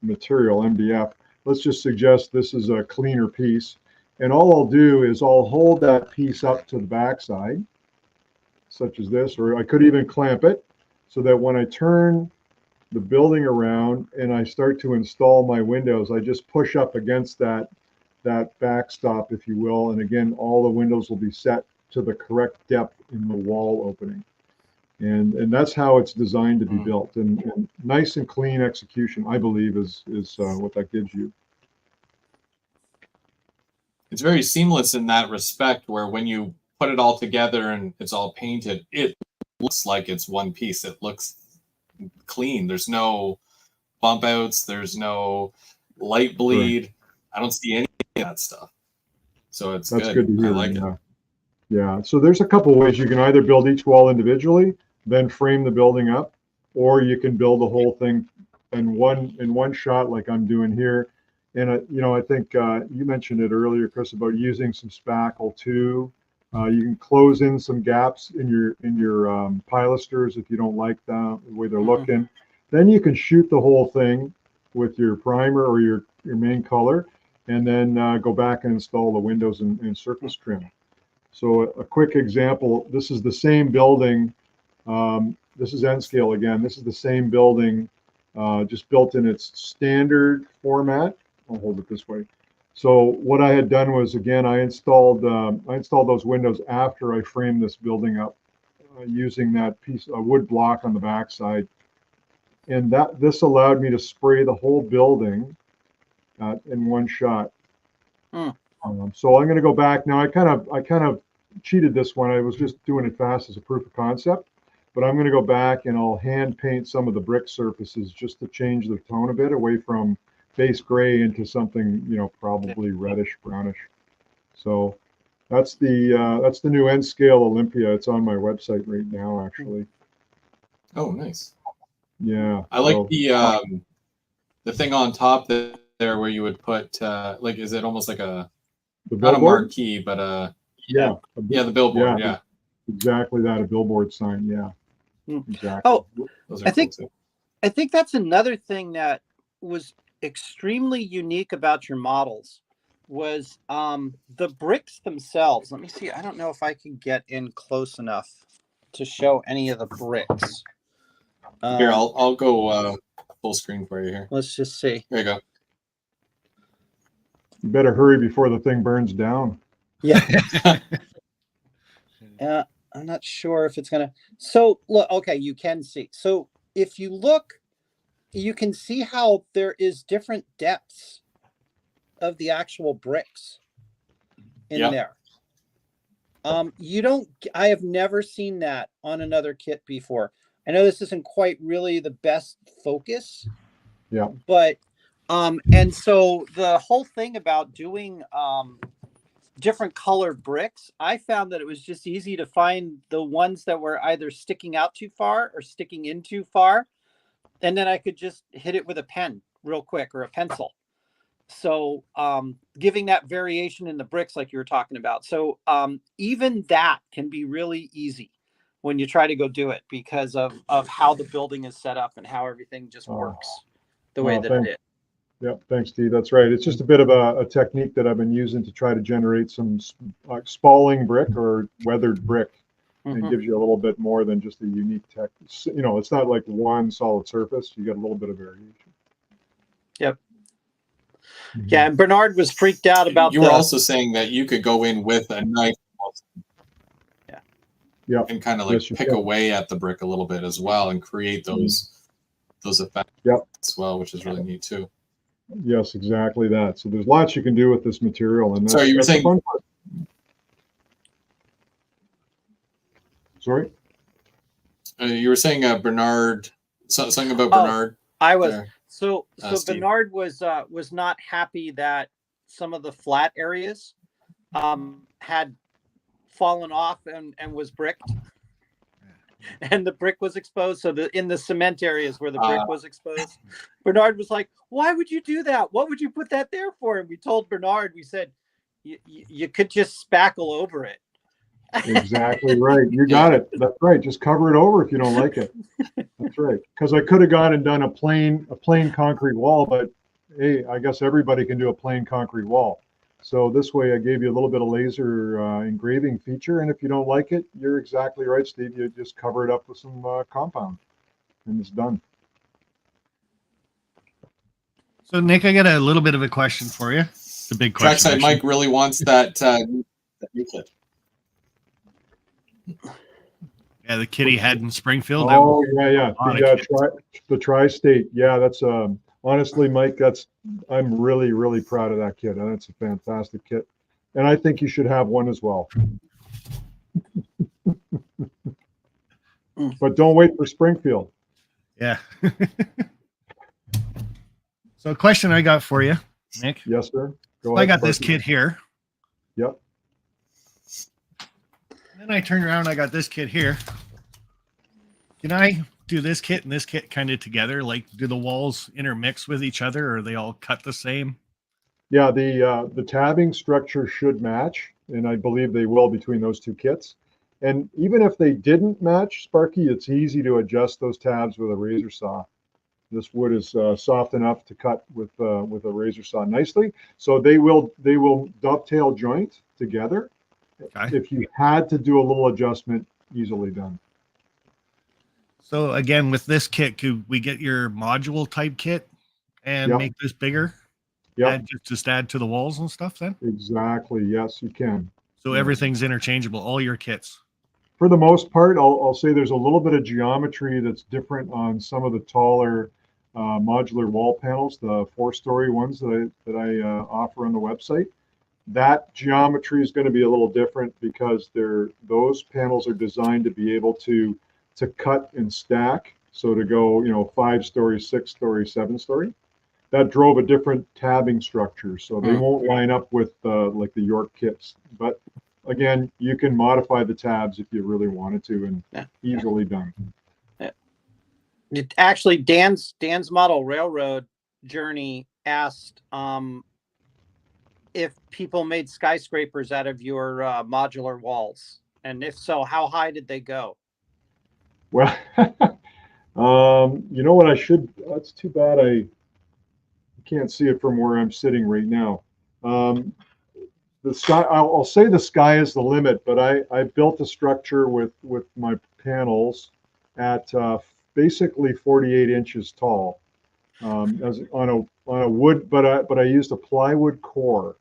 Speaker 2: material, MDF. Let's just suggest this is a cleaner piece. And all I'll do is I'll hold that piece up to the backside, such as this, or I could even clamp it so that when I turn the building around and I start to install my windows, I just push up against that backstop, if you will. And again, all the windows will be set to the correct depth in the wall opening. And that's how it's designed to be built. And nice and clean execution, I believe, is what that gives you.
Speaker 1: It's very seamless in that respect, where when you put it all together and it's all painted, it looks like it's one piece. It looks clean. There's no bump outs. There's no light bleed. Right. I don't see any of that stuff. So that's good to hear. I like it.
Speaker 2: Yeah. So there's a couple ways. You can either build each wall individually, then frame the building up, or you can build the whole thing in one shot, like I'm doing here. And I think you mentioned it earlier, Chris, about using some spackle too. You can close in some gaps in your pilasters if you don't like the way they're looking. Then you can shoot the whole thing with your primer or your main color, and then go back and install the windows and surface trim. So a quick example: this is the same building. This is N scale again. This is the same building, just built in its standard format. I'll hold it this way. So what I had done was, again, I installed those windows after I framed this building up, using that piece of wood block on the backside, and this allowed me to spray the whole building in one shot. So I'm going to go back now. I kind of cheated this one. I was just doing it fast as a proof of concept, but I'm going to go back and I'll hand paint some of the brick surfaces just to change the tone a bit away from base gray into something, probably reddish brownish. So that's the new N scale Olympia. It's on my website right now, actually.
Speaker 1: Oh, nice.
Speaker 2: Yeah.
Speaker 1: I like the thing on top there where you would put like, is it almost like
Speaker 2: the
Speaker 1: not a
Speaker 2: billboard?
Speaker 1: marquee, but
Speaker 2: Yeah.
Speaker 1: the billboard. Yeah.
Speaker 2: Exactly that, a billboard sign. Yeah. Exactly.
Speaker 4: Oh,
Speaker 1: Those are
Speaker 4: I think
Speaker 1: cool too.
Speaker 4: I think that's another thing that was extremely unique about your models was the bricks themselves. Let me see. I don't know if I can get in close enough to show any of the bricks.
Speaker 1: Here, I'll go full screen for you here.
Speaker 4: Let's just see.
Speaker 1: There you go.
Speaker 2: You better hurry before the thing burns down.
Speaker 4: Yeah. I'm not sure if it's gonna. So look, okay, you can see. So if you look, you can see how there is different depths of the actual bricks in there. You don't. I have never seen that on another kit before. I know this isn't quite really the best focus.
Speaker 2: Yeah.
Speaker 4: But and so the whole thing about doing different colored bricks, I found that it was just easy to find the ones that were either sticking out too far or sticking in too far. And then I could just hit it with a pen real quick or a pencil. So giving that variation in the bricks like you were talking about. So even that can be really easy when you try to go do it because of how the building is set up and how everything just works the way that it did.
Speaker 2: Yep, thanks, Steve. That's right. It's just a bit of a technique that I've been using to try to generate some spalling brick or weathered brick. And it gives you a little bit more than just a unique tech. It's not like one solid surface. You get a little bit of variation.
Speaker 4: Yep. Yeah, and Bernard was freaked out about.
Speaker 1: You were also saying that you could go in with a knife.
Speaker 2: Yeah.
Speaker 1: And kind of like pick away at the brick a little bit as well and create those effects as well, which is really neat too.
Speaker 2: Yes, exactly that. So there's lots you can do with this material, and
Speaker 1: sorry, you were saying.
Speaker 2: The fun part. Sorry.
Speaker 1: You were saying Bernard. Something about Bernard.
Speaker 4: I was there. So
Speaker 1: Steve.
Speaker 4: Bernard was not happy that some of the flat areas had fallen off and was bricked, and the brick was exposed. So in the cement areas where the brick was exposed, Bernard was like, "Why would you do that? What would you put that there for?" And we told Bernard, we said, "You could just spackle over it."
Speaker 2: Exactly right. You got it. That's right. Just cover it over if you don't like it. That's right. Because I could have gone and done a plain concrete wall, but hey, I guess everybody can do a plain concrete wall. So this way I gave you a little bit of laser engraving feature. And if you don't like it, you're exactly right, Steve. You just cover it up with some compound and it's done.
Speaker 3: So Nick, I got a little bit of a question for you. It's a big question.
Speaker 1: Trackside Mike really wants that new kit.
Speaker 3: Yeah, the kit he had in Springfield.
Speaker 2: Oh, yeah. The Tri-State. Yeah, that's honestly, Mike, I'm really, really proud of that kit. And it's a fantastic kit. And I think you should have one as well. But don't wait for Springfield.
Speaker 3: Yeah. So a question I got for you, Nick.
Speaker 2: Yes, sir.
Speaker 3: I got this kit here.
Speaker 2: Yep.
Speaker 3: Then I turned around, I got this kit here. Can I do this kit and this kit kind of together? Like, do the walls intermix with each other, or are they all cut the same?
Speaker 2: Yeah, the tabbing structure should match, and I believe they will between those two kits. And even if they didn't match, Sparky, it's easy to adjust those tabs with a razor saw. This wood is soft enough to cut with a razor saw nicely, so they will dovetail joint together. Okay. If you had to do a little adjustment, easily done.
Speaker 3: So again, with this kit, could we get your module type kit and make this bigger? Yeah. Just add to the walls and stuff then?
Speaker 2: Exactly. Yes, you can.
Speaker 3: So everything's interchangeable, all your kits?
Speaker 2: For the most part, I'll say there's a little bit of geometry that's different on some of the taller modular wall panels, the 4-story ones that I offer on the website. That geometry is going to be a little different because those panels are designed to be able to to cut and stack. So to go, 5-story, 6-story, 7-story, that drove a different tabbing structure. So they won't line up with like the York kits. But again, you can modify the tabs if you really wanted to, and easily done.
Speaker 4: Actually, Dan's model railroad journey asked if people made skyscrapers out of your modular walls, and if so, how high did they go?
Speaker 2: Well, you know what? That's too bad. I can't see it from where I'm sitting right now. The sky, I'll say the sky is the limit, but I built a structure with my panels at basically 48 inches tall, as on a wood, but I used a plywood core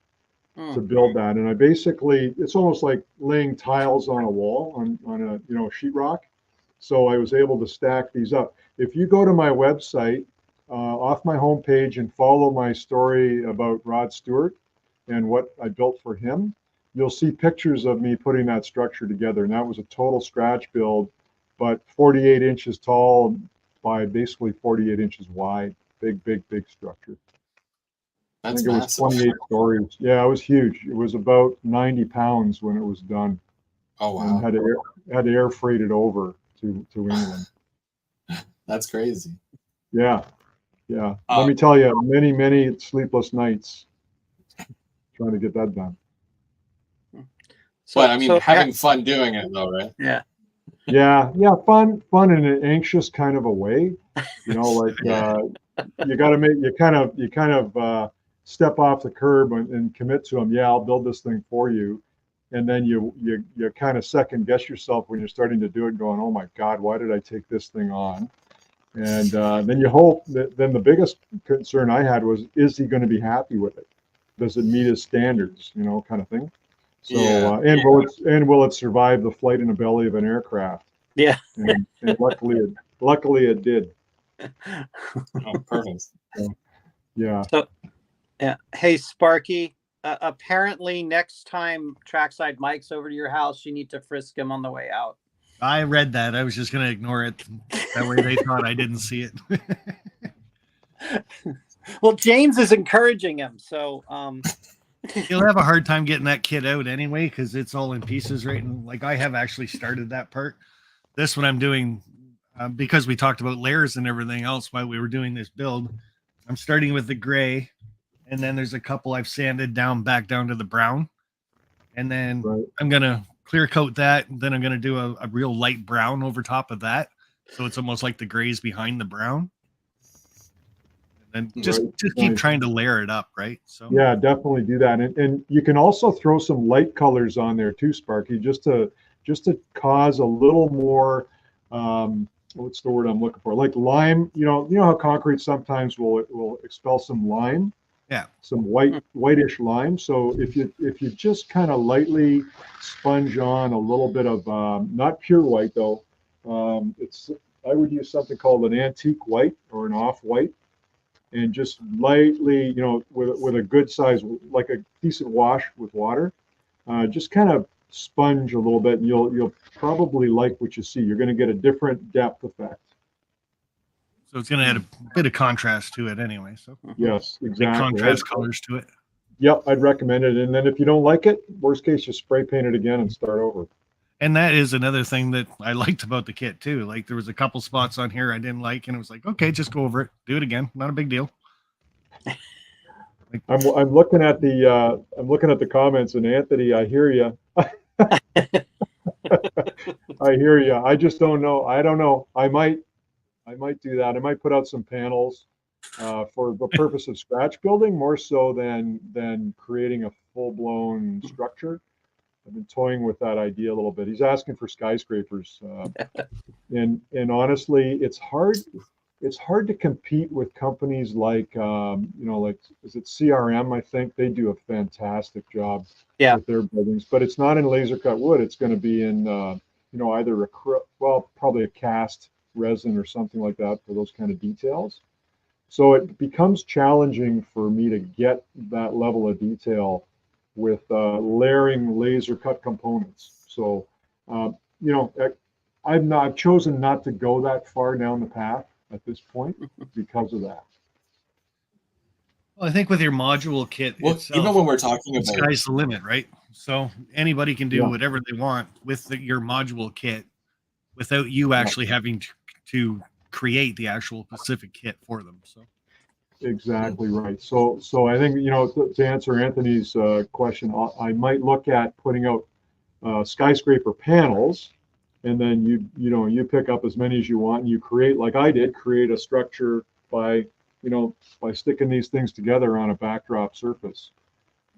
Speaker 2: to build that, and it's almost like laying tiles on a wall on a sheetrock. So I was able to stack these up. If you go to my website, off my homepage, and follow my story about Rod Stewart and what I built for him, you'll see pictures of me putting that structure together. And that was a total scratch build, but 48 inches tall by basically 48 inches wide. Big structure.
Speaker 1: That's
Speaker 2: I think it was
Speaker 1: massive.
Speaker 2: 28 stories. Yeah, it was huge. It was about 90 pounds when it was done.
Speaker 1: Oh wow!
Speaker 2: And had to air freight it over to England.
Speaker 1: That's crazy.
Speaker 2: Yeah. Let me tell you, many sleepless nights trying to get that done.
Speaker 1: But I mean, having fun doing it though, right?
Speaker 4: Yeah.
Speaker 2: Yeah, fun in an anxious kind of a way. Like you got to you kind of step off the curb and commit to them. Yeah, I'll build this thing for you, and then you kind of second guess yourself when you're starting to do it, going, oh my God, why did I take this thing on? And then you hope that. Then the biggest concern I had was, is he going to be happy with it? Does it meet his standards? Kind of thing. So will it survive the flight in the belly of an aircraft?
Speaker 4: Yeah.
Speaker 2: And luckily it did.
Speaker 1: Oh, perfect.
Speaker 2: Yeah.
Speaker 4: So, hey Sparky, apparently next time Trackside Mike's over to your house, you need to frisk him on the way out.
Speaker 3: I read that. I was just going to ignore it. That way they thought I didn't see it.
Speaker 4: Well, James is encouraging him, so
Speaker 3: he'll have a hard time getting that kit out anyway, because it's all in pieces, right? And like I have actually started that part. This one I'm doing because we talked about layers and everything else while we were doing this build. I'm starting with the gray, and then there's a couple I've sanded back down to the brown, and then I'm gonna clear coat that. And then I'm gonna do a real light brown over top of that, so it's almost like the grays behind the brown. And just keep trying to layer it up, right? So
Speaker 2: yeah, definitely do that, and you can also throw some light colors on there too, Sparky, just to cause a little more. What's the word I'm looking for? Like lime. You know how concrete sometimes will expel some lime.
Speaker 3: Yeah.
Speaker 2: Some whitish lime. So if you just kind of lightly sponge on a little bit of not pure white though, I would use something called an antique white or an off white. And just lightly, with a good size, like a decent wash with water, just kind of sponge a little bit, and you'll probably like what you see. You're going to get a different depth effect.
Speaker 3: So it's going to add a bit of contrast to it anyway. So
Speaker 2: yes, exactly.
Speaker 3: Contrast colors to it.
Speaker 2: Yep, I'd recommend it. And then if you don't like it, worst case, you spray paint it again and start over.
Speaker 3: And that is another thing that I liked about the kit too. Like there was a couple spots on here I didn't like, and it was like, okay, just go over it, do it again, not a big deal.
Speaker 2: I'm looking at the comments, and Anthony, I hear you. I hear you. I just don't know. I don't know. I might do that. I might put out some panels for the purpose of scratch building more so than creating a full-blown structure. I've been toying with that idea a little bit. He's asking for skyscrapers, and honestly, it's hard. It's hard to compete with companies like like, is it CRM? I think they do a fantastic job with their buildings, but it's not in laser cut wood. It's going to be in either probably a cast resin or something like that for those kind of details. So it becomes challenging for me to get that level of detail with layering laser cut components. So I've chosen not to go that far down the path at this point because of that.
Speaker 3: Well, I think with your module kit
Speaker 1: Well,
Speaker 3: itself,
Speaker 1: even when we're talking
Speaker 3: the
Speaker 1: about,
Speaker 3: sky's the limit, right? So anybody can do
Speaker 2: Yeah.
Speaker 3: whatever they want with your module kit without you actually having to create the actual specific kit for them. So
Speaker 2: Exactly right. So I think, to answer Anthony's question, I might look at putting out skyscraper panels, and then you pick up as many as you want, and you create, like I did, create a structure by sticking these things together on a backdrop surface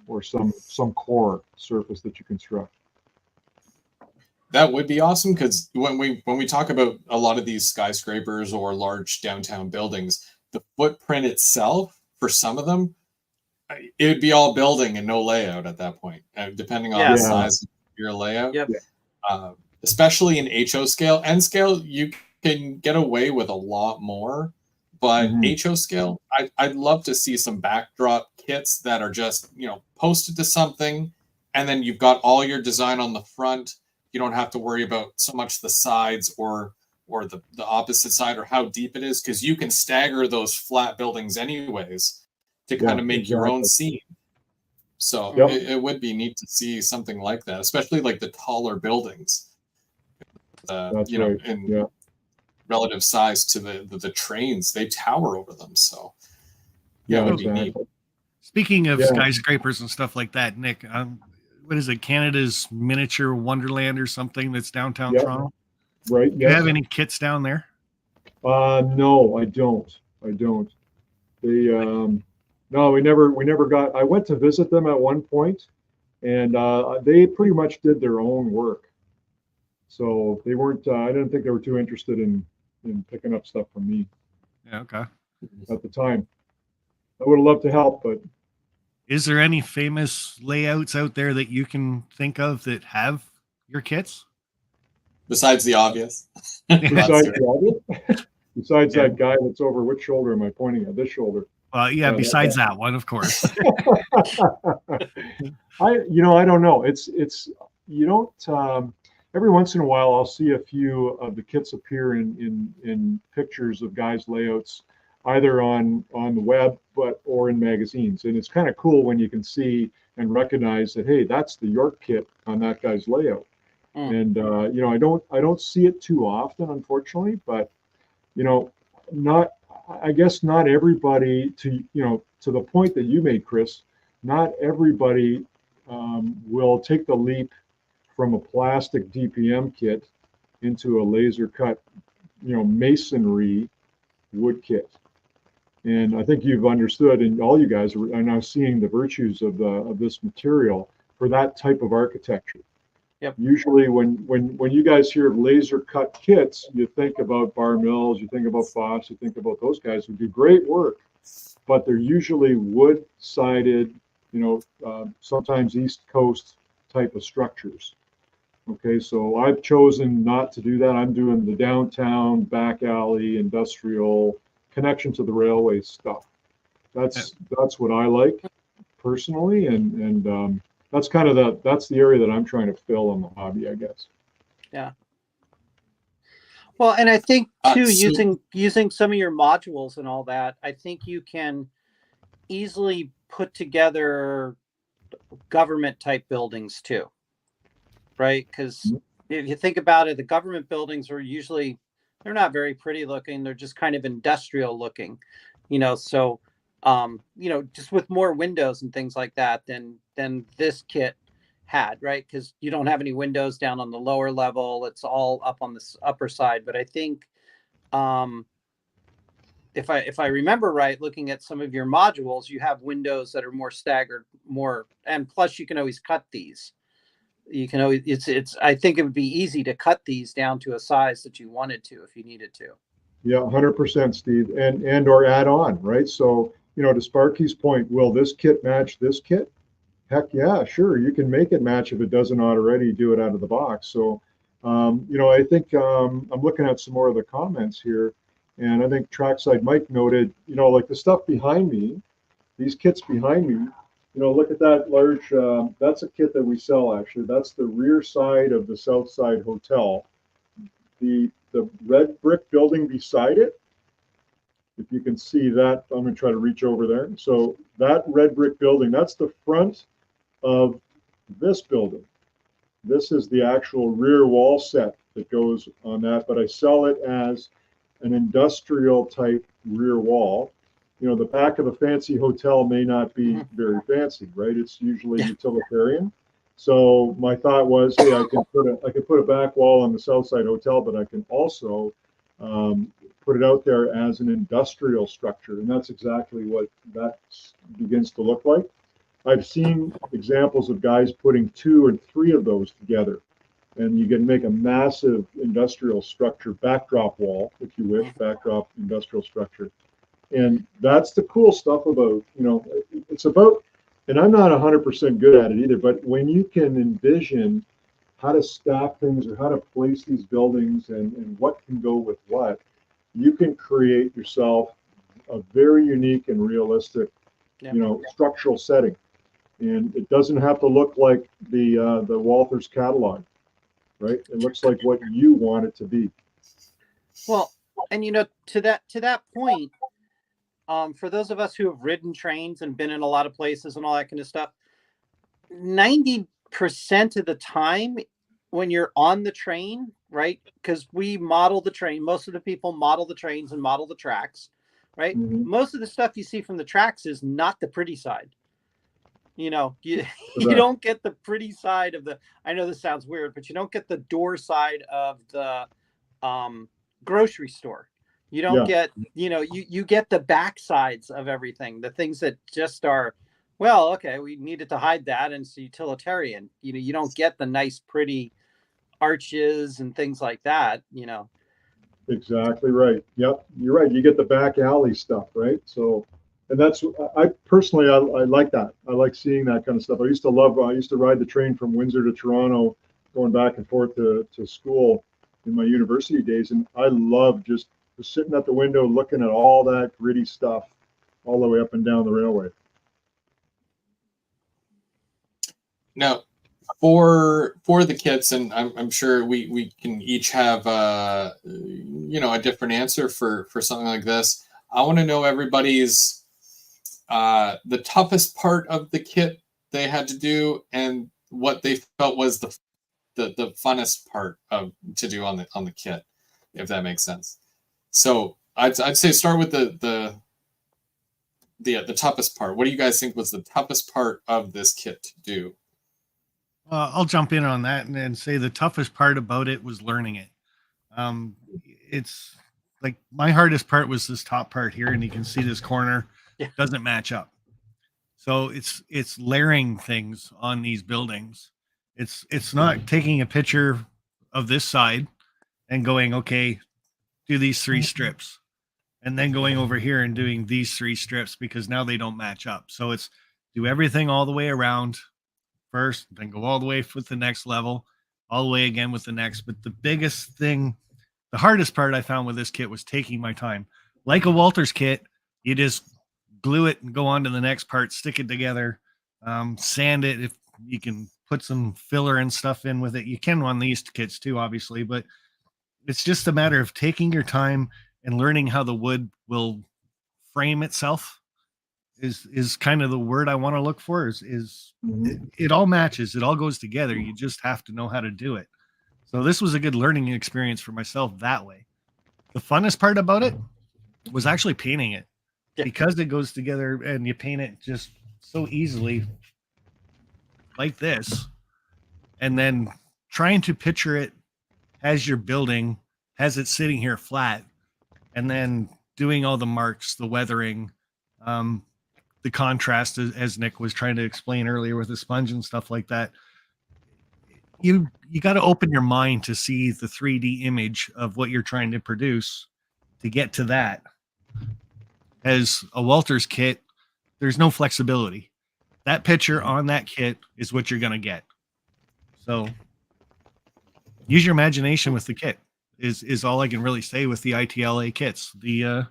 Speaker 2: or some core surface that you construct.
Speaker 1: that would be awesome, because when we talk about a lot of these skyscrapers or large downtown buildings, the footprint itself for some of them, it would be all building and no layout at that point, depending on the
Speaker 4: Yes.
Speaker 1: size of your layout.
Speaker 4: Yep.
Speaker 1: Especially in HO scale. N scale, you can get away with a lot more, but HO scale, I'd love to see some backdrop kits that are just, posted to something, and then you've got all your design on the front. You don't have to worry about so much the sides or the opposite side or how deep it is, because you can stagger those flat buildings anyways to kind of make your own scene. So it would be neat to see something like that, especially like the taller buildings.
Speaker 2: That's
Speaker 1: you know,
Speaker 2: right.
Speaker 1: in relative size to the trains, they tower over them. So it would be neat.
Speaker 3: Speaking of skyscrapers and stuff like that, Nick, what is it? Canada's miniature wonderland or something that's downtown Toronto?
Speaker 2: Right.
Speaker 3: Do you have any kits down there?
Speaker 2: No, I don't. They no, we never got. I went to visit them at one point, and they pretty much did their own work. So they weren't. I didn't think they were too interested in picking up stuff from me.
Speaker 3: Yeah. Okay.
Speaker 2: At the time, I would have loved to help, but
Speaker 3: is there any famous layouts out there that you can think of that have your kits?
Speaker 1: Besides the obvious.
Speaker 2: Besides that guy that's over. Which shoulder am I pointing at? This shoulder.
Speaker 3: Besides that one, of course.
Speaker 2: I don't know. It's you don't. Every once in a while, I'll see a few of the kits appear in pictures of guys' layouts, either on the web or in magazines, and it's kind of cool when you can see and recognize that, hey, that's the York kit on that guy's layout. And I don't see it too often, unfortunately, but I guess not everybody, to the point that you made, Chris, not everybody will take the leap from a plastic DPM kit into a laser cut, masonry wood kit. And I think you've understood, and all you guys are now seeing the virtues of this material for that type of architecture.
Speaker 4: Yep.
Speaker 2: Usually when you guys hear of laser cut kits, you think about Bar Mills, you think about Foss, you think about those guys who do great work, but they're usually wood sided, sometimes East Coast type of structures. Okay, so I've chosen not to do that. I'm doing the downtown, back alley, industrial connection to the railway stuff. That's what I like personally, and that's kind of that's the area that I'm trying to fill in the hobby, I guess.
Speaker 4: Yeah. Well, and I think too, using some of your modules and all that, I think you can easily put together government type buildings too, right? Because if you think about it, the government buildings are usually, they're not very pretty looking. They're just kind of industrial looking, so just with more windows and things like that than this kit had, right? Because you don't have any windows down on the lower level. It's all up on the upper side. But I think if I remember right, looking at some of your modules, you have windows that are more staggered, and plus you can always cut these. You can always, I think it would be easy to cut these down to a size that you wanted to, if you needed to.
Speaker 2: Yeah, 100%, Steve, and or add on, right? So, to Sparky's point, will this kit match this kit? Heck yeah, sure. You can make it match if it doesn't already do it out of the box. So, I think I'm looking at some more of the comments here, and I think Trackside Mike noted, like the stuff behind me, these kits behind me, look at that large, that's a kit that we sell actually. That's the rear side of the South Side Hotel. the red brick building beside it, if you can see that, I'm going to try to reach over there. So that red brick building, that's the front of this building. This is the actual rear wall set that goes on that, but I sell it as an industrial type rear wall. You know, the back of a fancy hotel may not be very fancy, right? It's usually utilitarian. So my thought was, hey, I could put a back wall on the Southside Hotel, but I can also put it out there as an industrial structure, and that's exactly what that begins to look like. I've seen examples of guys putting 2 or 3 of those together, and you can make a massive industrial structure, backdrop wall, if you wish, backdrop industrial structure. And that's the cool stuff about, you know, it's about, and I'm not 100% good at it either, but when you can envision how to stack things or how to place these buildings and what can go with what, you can create yourself a very unique and realistic, you know, structural setting. And it doesn't have to look like the Walthers catalog, right? It looks like what you want it to be. Well,
Speaker 4: and you know, to that point, for those of us who have ridden trains and been in a lot of places and all that kind of stuff, 90% of the time when you're on the train, right? Because we model the train, most of the people model the trains and model the tracks, right?
Speaker 2: Mm-hmm.
Speaker 4: Most of the stuff you see from the tracks is not the pretty side. You know, you don't get the pretty side of the, I know this sounds weird, but you don't get the door side of the grocery store. You don't get, you know, you get the back sides of everything, the things that just are, well, okay, we needed to hide that, and it's utilitarian. You know, you don't get the nice, pretty arches and things like that, you know.
Speaker 2: Exactly right. Yep, you're right. You get the back alley stuff, right? So, and that's, I personally, I like that. I like seeing that kind of stuff. I used to ride the train from Windsor to Toronto, going back and forth to school in my university days. And I love just sitting at the window, looking at all that gritty stuff all the way up and down the railway.
Speaker 1: Now, for the kits, and I'm sure we can each have you know, a different answer for something like this. I want to know everybody's the toughest part of the kit they had to do, and what they felt was the funnest part to do on the kit, if that makes sense. So I'd say start with the toughest part. What do you guys think was the toughest part of this kit to do?
Speaker 3: I'll jump in on that and say the toughest part about it was learning it. It's like my hardest part was this top part here, and you can see this corner doesn't match up. So it's layering things on these buildings. It's not taking a picture of this side and going, okay, do these 3 strips, and then going over here and doing these 3 strips, because now they don't match up. So it's do everything all the way around first, then go all the way with the next level, all the way again with the next. But the biggest thing, the hardest part I found with this kit was taking my time. Like a Walters kit, you just glue it and go on to the next part, stick it together, sand it. If you can put some filler and stuff in with it, you can on these kits too, obviously, but it's just a matter of taking your time and learning how the wood will frame itself is kind of the word I want to look for. It all matches, it all goes together. You just have to know how to do it. So this was a good learning experience for myself that way. The funnest part about it was actually painting it, because it goes together and you paint it just so easily like this, and then trying to picture it as you're building, has it sitting here flat, and then doing all the marks, the weathering, the contrast, as Nick was trying to explain earlier with the sponge and stuff like that. You got to open your mind to see the 3D image of what you're trying to produce to get to that. As a Walters kit, there's no flexibility. That picture on that kit is what you're going to get. So use your imagination with the kit is all I can really say with the ITLA kits. The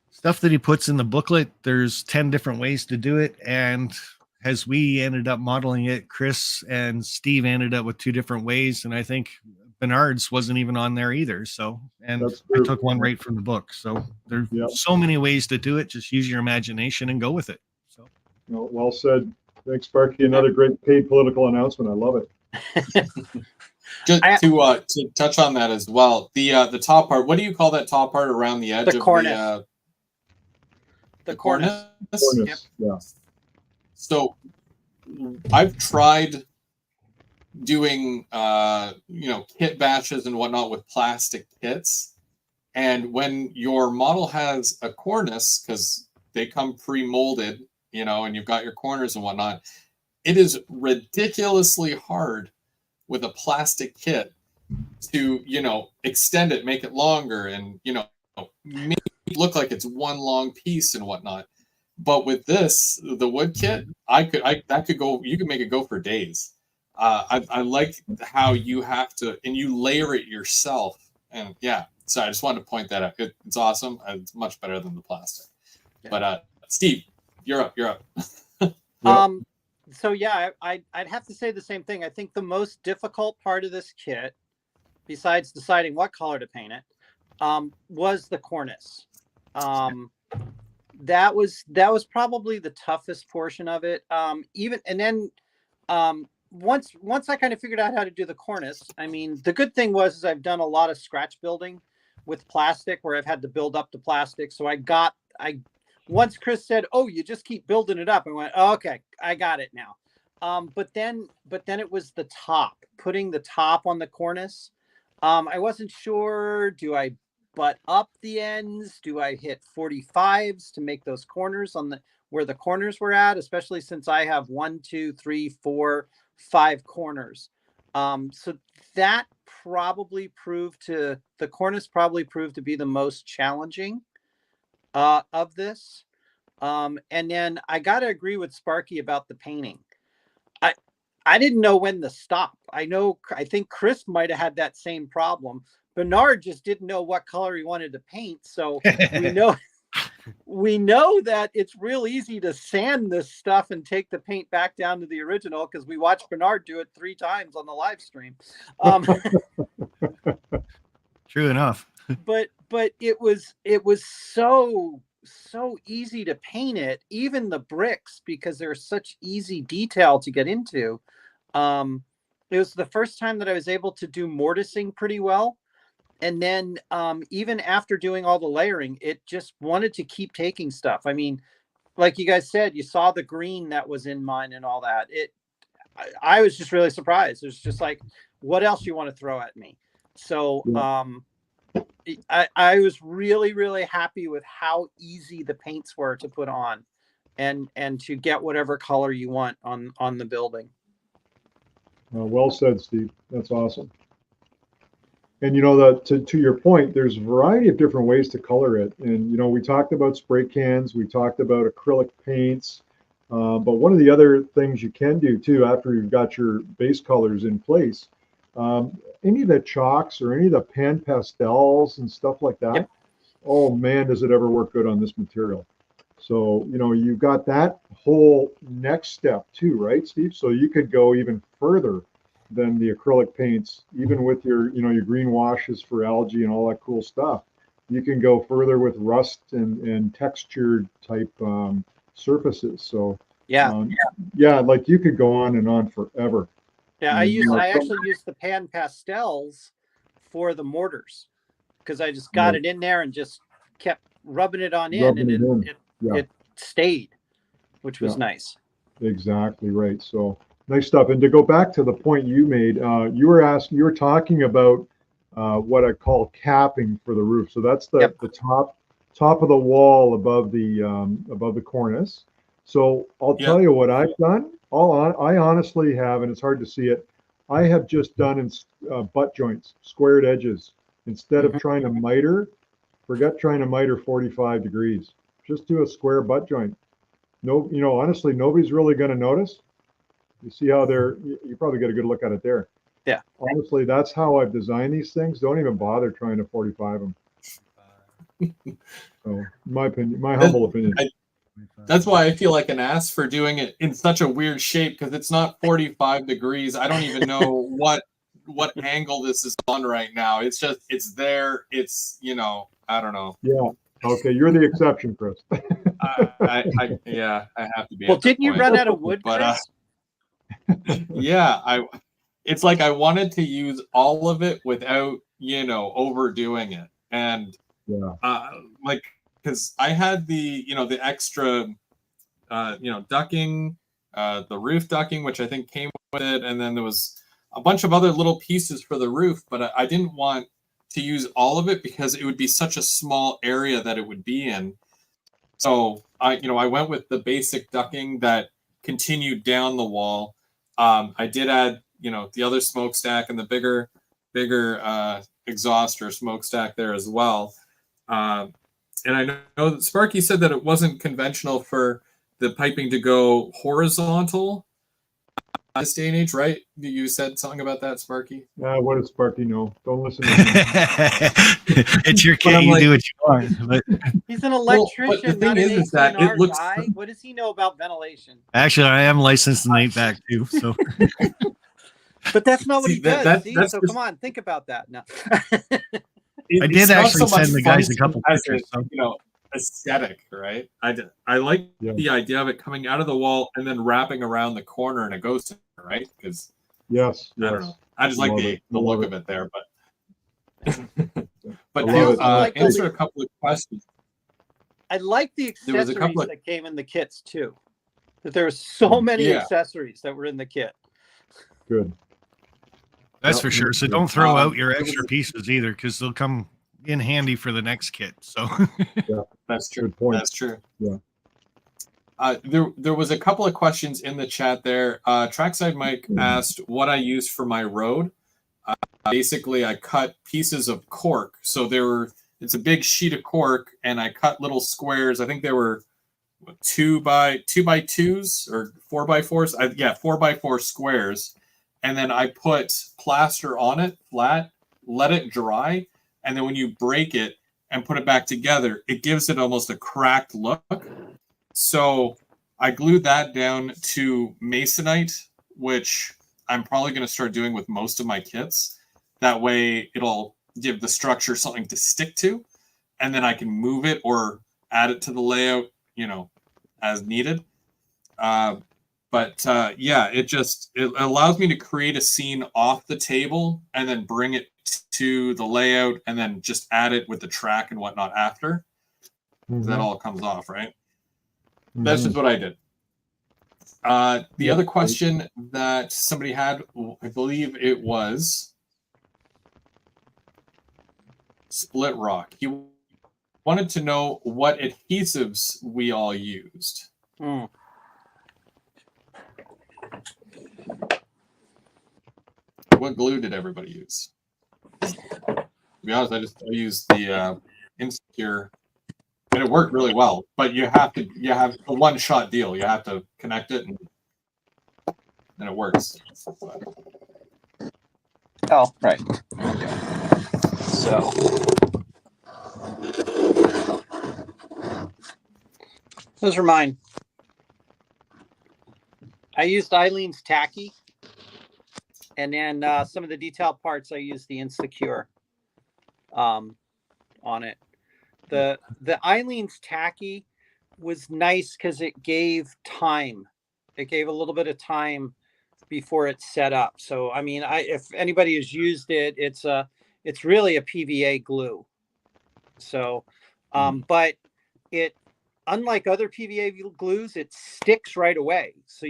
Speaker 3: stuff that he puts in the booklet, there's 10 different ways to do it. And as we ended up modeling it, Chris and Steve ended up with 2 different ways. And I think Bernard's wasn't even on there either. So, and
Speaker 2: That's
Speaker 3: I
Speaker 2: true.
Speaker 3: took one right from the book. So there's
Speaker 2: Yep.
Speaker 3: so many ways to do it. Just use your imagination and go with it. So
Speaker 2: Well said. Thanks, Sparky. Another great paid political announcement. I love it.
Speaker 1: Just to touch on that as well, the top part. What do you call that top part around the edge
Speaker 4: The
Speaker 1: of
Speaker 4: cornice.
Speaker 1: the cornice?
Speaker 2: Cornice, yeah.
Speaker 1: So I've tried doing kit batches and whatnot with plastic kits, and when your model has a cornice, because they come pre-molded, and you've got your corners and whatnot, it is ridiculously hard with a plastic kit to extend it, make it longer, and make it look like it's one long piece and whatnot. But with this, the wood kit, you could make it go for days. I like how you have to, and you layer it yourself. And yeah, so I just wanted to point that out. It's awesome. It's much better than the plastic. Yeah. But Steve, you're up.
Speaker 2: Yep.
Speaker 4: So yeah, I'd have to say the same thing. I think the most difficult part of this kit, besides deciding what color to paint it, was the cornice. That was probably the toughest portion of it. Once I kind of figured out how to do the cornice, I mean, the good thing was I've done a lot of scratch building with plastic where I've had to build up the plastic. So once Chris said, "Oh, you just keep building it up," I went, oh, "Okay, I got it now." But then it was the top, putting the top on the cornice. I wasn't sure. Do I butt up the ends? Do I hit 45s to make those corners where the corners were at? Especially since I have 1, 2, 3, 4, 5 corners. So that the cornice probably proved to be the most challenging of this. And then I got to agree with Sparky about the painting. I didn't know when to stop. I think Chris might have had that same problem. Bernard just didn't know what color he wanted to paint. So we know that it's real easy to sand this stuff and take the paint back down to the original, because we watched Bernard do it 3 times on the live stream.
Speaker 3: True enough.
Speaker 4: but it was so easy to paint it, even the bricks, because they're such easy detail to get into. It was the first time that I was able to do mortising pretty well. And then even after doing all the layering, it just wanted to keep taking stuff. I mean, like you guys said, you saw the green that was in mine and all that. I was just really surprised. It was just like, what else you want to throw at me? So I was really, really happy with how easy the paints were to put on and to get whatever color you want on the building.
Speaker 2: Well said, Steve. That's awesome. And that to your point, there's a variety of different ways to color it. And we talked about spray cans, we talked about acrylic paints, but one of the other things you can do too, after you've got your base colors in place, any of the chalks or any of the pan pastels and stuff like that. Yep. Oh man, does it ever work good on this material? So you've got that whole next step too, right, Steve? So you could go even further than the acrylic paints, even with your your green washes for algae and all that cool stuff. You can go further with rust and textured type surfaces. So like you could go on and on forever.
Speaker 4: Yeah, I actually used the pan pastels for the mortars, because I just got it in there and just kept rubbing it on in, and it stayed, which was nice.
Speaker 2: Exactly right. So nice stuff. And to go back to the point you made, you were talking about what I call capping for the roof. So that's the top of the wall above the cornice. So I'll tell you what I've done. I honestly have, and it's hard to see it, I have just done in butt joints, squared edges. Instead of trying to miter, forget trying to miter 45 degrees. Just do a square butt joint. No, honestly, nobody's really going to notice. You see how you probably get a good look at it there.
Speaker 4: Yeah.
Speaker 2: Honestly, that's how I've designed these things. Don't even bother trying to 45 them. So, my opinion, my humble opinion.
Speaker 1: That's why I feel like an ass for doing it in such a weird shape, because it's not 45 degrees. I don't even know what what angle this is on right now. It's just it's there. It's I don't know.
Speaker 2: Yeah. Okay, you're the exception, Chris.
Speaker 1: I have to be.
Speaker 4: Well,
Speaker 1: at that
Speaker 4: didn't you
Speaker 1: point.
Speaker 4: run out of wood,
Speaker 1: But
Speaker 4: Chris?
Speaker 1: yeah, it's like I wanted to use all of it without overdoing it, and
Speaker 2: Yeah.
Speaker 1: like because I had the the extra ducking, the roof ducking, which I think came with it, and then there was a bunch of other little pieces for the roof, but I didn't want to use all of it because it would be such a small area that it would be in. So I went with the basic ducking that continued down the wall. I did add the other smokestack and the bigger exhaust or smokestack there as well. And I know that Sparky said that it wasn't conventional for the piping to go horizontal this day and age, right? You said something about that, Sparky?
Speaker 2: What does Sparky know? Don't listen to him.
Speaker 3: It's your kid. You do what you want. But
Speaker 4: He's an
Speaker 1: Well, but the
Speaker 4: electrician,
Speaker 1: thing
Speaker 4: not an
Speaker 1: is that it
Speaker 4: A+R
Speaker 1: looks-
Speaker 4: guy. What does he know about ventilation?
Speaker 3: actually, I am licensed in HVAC too. So
Speaker 4: But that's not what
Speaker 1: See,
Speaker 4: he does.
Speaker 1: that's
Speaker 4: See?
Speaker 1: just-
Speaker 4: So come on, think about that now.
Speaker 3: I did
Speaker 1: it's not
Speaker 3: actually
Speaker 1: so much
Speaker 3: send the guys a
Speaker 1: fun
Speaker 3: couple
Speaker 1: as
Speaker 3: pictures, so.
Speaker 1: aesthetic, right? I like
Speaker 2: Yeah.
Speaker 1: the idea of it coming out of the wall and then wrapping around the corner and it goes to right because
Speaker 2: Yes.
Speaker 1: I don't know. I just like
Speaker 2: Love
Speaker 1: the
Speaker 2: it.
Speaker 1: look
Speaker 2: Love
Speaker 1: of it there, but
Speaker 2: I
Speaker 1: to
Speaker 2: love it.
Speaker 4: Like the-
Speaker 1: answer a couple of questions.
Speaker 4: I like the
Speaker 1: There was a
Speaker 4: accessories
Speaker 1: couple of-
Speaker 4: that came in the kits too. That there were so many
Speaker 1: Yeah.
Speaker 4: accessories that were in the kit.
Speaker 2: Good.
Speaker 3: That's
Speaker 2: Yep.
Speaker 3: for sure. So don't throw out your
Speaker 1: it was-
Speaker 3: extra pieces either, because they'll come in handy for the next kit. So
Speaker 1: That's true.
Speaker 2: Good point.
Speaker 1: That's true.
Speaker 2: Yeah.
Speaker 1: There was a couple of questions in the chat there. Trackside Mike asked what I used for my road. Basically, I cut pieces of cork. So it's a big sheet of cork, and I cut little squares. I think they were 2x2s or 4x4s. 4x4 squares. And then I put plaster on it flat, let it dry, and then when you break it and put it back together, it gives it almost a cracked look. So I glued that down to masonite, which I'm probably going to start doing with most of my kits. That way it'll give the structure something to stick to, and then I can move it or add it to the layout, as needed. But it allows me to create a scene off the table and then bring it to the layout and then just add it with the track and whatnot after.
Speaker 2: Mhm.
Speaker 1: That all comes off, right?
Speaker 2: Mhm.
Speaker 1: That's just what I did. The
Speaker 2: Yeah.
Speaker 1: other question that somebody had, I believe it was Split Rock. He wanted to know what adhesives we all used.
Speaker 4: Mm.
Speaker 1: What glue did everybody use? To be honest, I used the Insecure, and it worked really well. But you have a one-shot deal. You have to connect it, and it works.
Speaker 4: Oh, right. Okay. So those are mine. I used Eileen's tacky, and then some of the detail parts I used the Insecure on it. The Eileen's tacky was nice because it gave time. It gave a little bit of time before it's set up. So I mean, if anybody has used it, it's really a PVA glue. So, but it, unlike other PVA glues, it sticks right away. So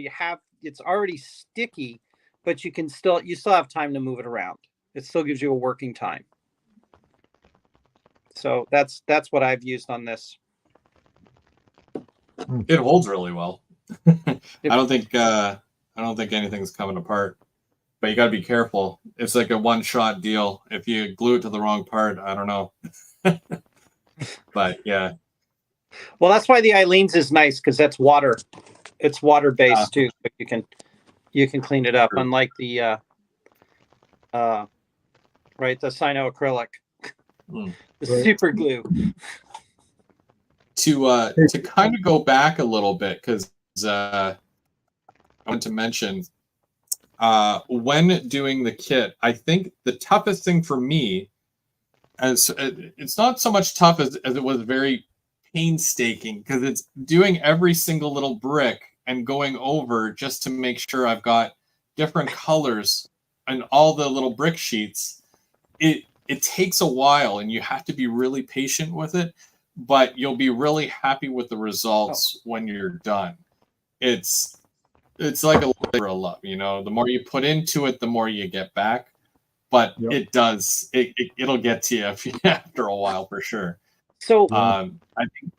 Speaker 4: it's already sticky, but you still have time to move it around. It still gives you a working time. So that's what I've used on this.
Speaker 1: It holds really well. I don't think anything's coming apart. But you got to be careful. It's like a one-shot deal. If you glue it to the wrong part, I don't know. But yeah.
Speaker 4: Well, that's why the Eileen's is nice because that's water. It's water-based too. But you can clean it up,
Speaker 1: True.
Speaker 4: unlike the the cyanoacrylic,
Speaker 1: Mm.
Speaker 4: the
Speaker 2: Right.
Speaker 4: super glue.
Speaker 1: To kind of go back a little bit, because I want to mention when doing the kit, I think the toughest thing for me, as it's not so much tough as it was very painstaking, because it's doing every single little brick and going over just to make sure I've got different colors on all the little brick sheets. It takes a while, and you have to be really patient with it, but you'll be really happy with the results when you're done. It's like a labor of love, you know. The more you put into it, the more you get back. But
Speaker 2: Yep.
Speaker 1: it'll get to you after a while for sure.
Speaker 4: So
Speaker 1: I think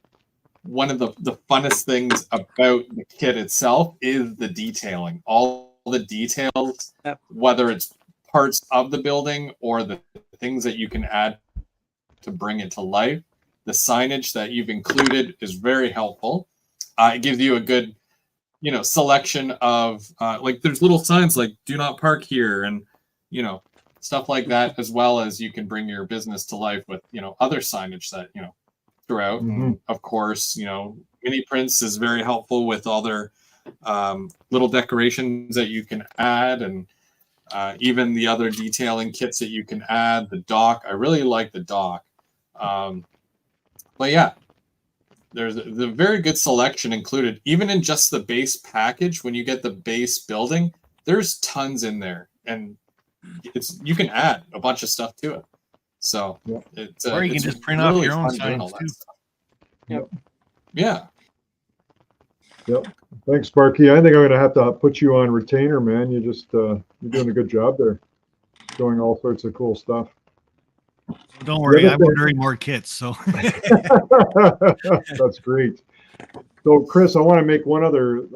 Speaker 1: one of the funnest things about the kit itself is the detailing. All the details,
Speaker 4: Yep.
Speaker 1: whether it's parts of the building or the things that you can add to bring it to life. The signage that you've included is very helpful. It gives you a good, you know, selection of like there's little signs like "Do not park here" and, you know, stuff like that, as well as you can bring your business to life with, you know, other signage that, you know, throughout. And of course, you know, Mini Prints is very helpful with all their little decorations that you can add, and even the other detailing kits that you can add. The dock, I really like the dock. But yeah, there's a very good selection included, even in just the base package. When you get the base building, there's tons in there, and you can add a bunch of stuff to it. So it's
Speaker 3: or you can
Speaker 1: it's
Speaker 3: just print off
Speaker 1: really
Speaker 3: your own
Speaker 1: fun doing all
Speaker 3: signs
Speaker 1: that
Speaker 3: too.
Speaker 1: stuff.
Speaker 4: Yep.
Speaker 1: Yeah.
Speaker 2: Yep. Thanks, Sparky. I think I'm going to have to put you on retainer, man. You just you're doing a good job there, showing all sorts of cool stuff.
Speaker 3: Don't worry,
Speaker 2: other
Speaker 3: I'm
Speaker 2: thing-
Speaker 3: ordering more kits. So
Speaker 2: That's great. So, Chris, I want to make one other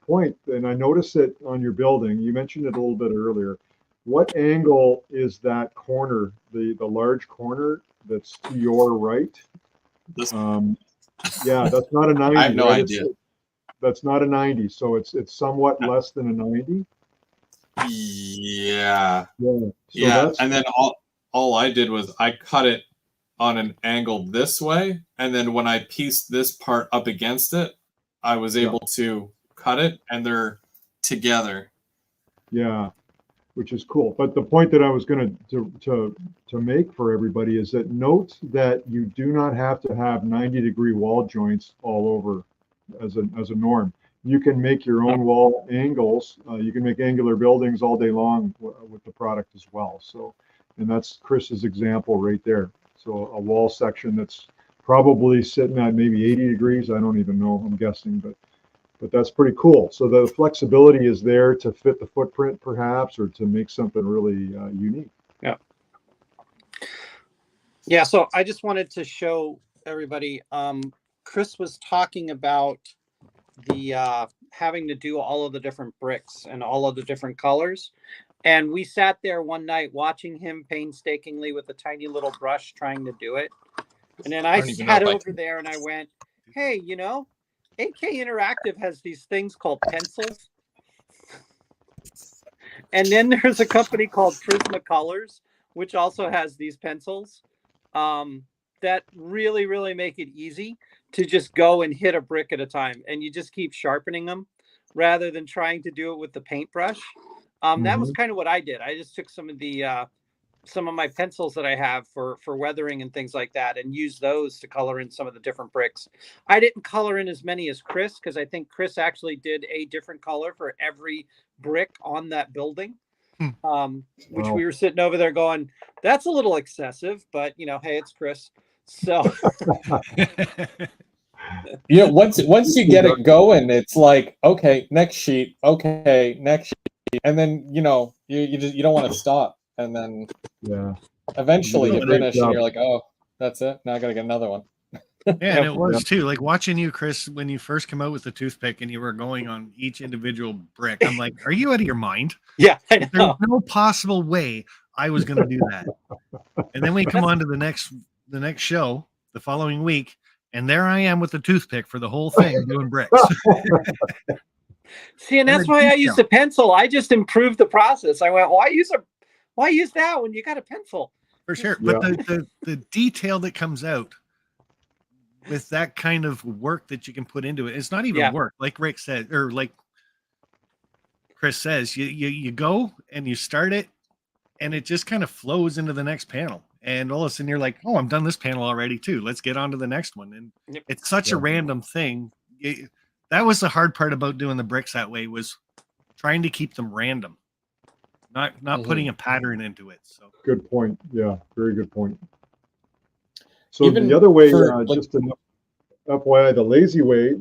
Speaker 2: point, and I noticed it on your building. You mentioned it a little bit earlier. What angle is that corner, the large corner that's to your right?
Speaker 1: This,
Speaker 2: Yeah, that's not a 90.
Speaker 1: I have no
Speaker 2: right?
Speaker 1: idea.
Speaker 2: That's not a 90, so it's somewhat less than a 90.
Speaker 1: Yeah.
Speaker 2: Yeah. So
Speaker 1: Yeah.
Speaker 2: that's
Speaker 1: And then all I did was I cut it on an angle this way, and then when I pieced this part up against it, I was able to cut it, and they're together.
Speaker 2: yeah, which is cool. But the point that I was going to make for everybody is that note that you do not have to have 90-degree wall joints all over as a norm. You can make your own wall angles. You can make angular buildings all day long with the product as well. So, and that's Chris's example right there. So a wall section that's probably sitting at maybe 80 degrees. I don't even know. I'm guessing, but that's pretty cool. So the flexibility is there to fit the footprint, perhaps, or to make something really unique.
Speaker 4: Yeah. Yeah. So I just wanted to show everybody. Chris was talking about the having to do all of the different bricks and all of the different colors. And we sat there one night watching him painstakingly with a tiny little brush trying to do it. And then I
Speaker 1: don't even know
Speaker 4: sat
Speaker 1: if I
Speaker 4: over
Speaker 1: can.
Speaker 4: there and I went, hey, you know, AK Interactive has these things called pencils. And then there's a company called Prisma Colors, which also has these pencils that really, really make it easy to just go and hit a brick at a time. And you just keep sharpening them rather than trying to do it with the paintbrush. That was kind of what I did. I just took some of my pencils that I have for weathering and things like that, and use those to color in some of the different bricks. I didn't color in as many as Chris, because I think Chris actually did a different color for every brick on that building. Which we were sitting over there going, that's a little excessive, but you know, hey, it's Chris. So
Speaker 1: You know, once you get it going, it's like, okay, next sheet, okay, next sheet, and then you know you don't want to stop, and then eventually you finish, and you're like, oh, that's it. Now I gotta get another one.
Speaker 3: Yeah, and it was too. Like watching you, Chris, when you first come out with the toothpick and you were going on each individual brick. I'm like, are you out of your mind?
Speaker 4: Yeah, I know.
Speaker 3: There's no possible way I was going to do that. And then we come on to the next show the following week, and there I am with the toothpick for the whole thing doing bricks.
Speaker 4: See, and that's why I used a pencil. I just improved the process. I went, why use that when you got a pencil?
Speaker 3: For sure. But the detail that comes out with that kind of work that you can put into it, it's not even work, like Rick said, or like Chris says, you go and you start it, and it just kind of flows into the next panel. And all of a sudden you're like, oh, I'm done this panel already too. Let's get on to the next one. And
Speaker 4: Yep.
Speaker 3: it's such a random thing. That was the hard part about doing the bricks that way, was trying to keep them random, not putting a pattern into it. So
Speaker 2: Good point. Yeah, very good point. So
Speaker 1: Even
Speaker 2: the other way,
Speaker 1: for,
Speaker 2: just an FYI, the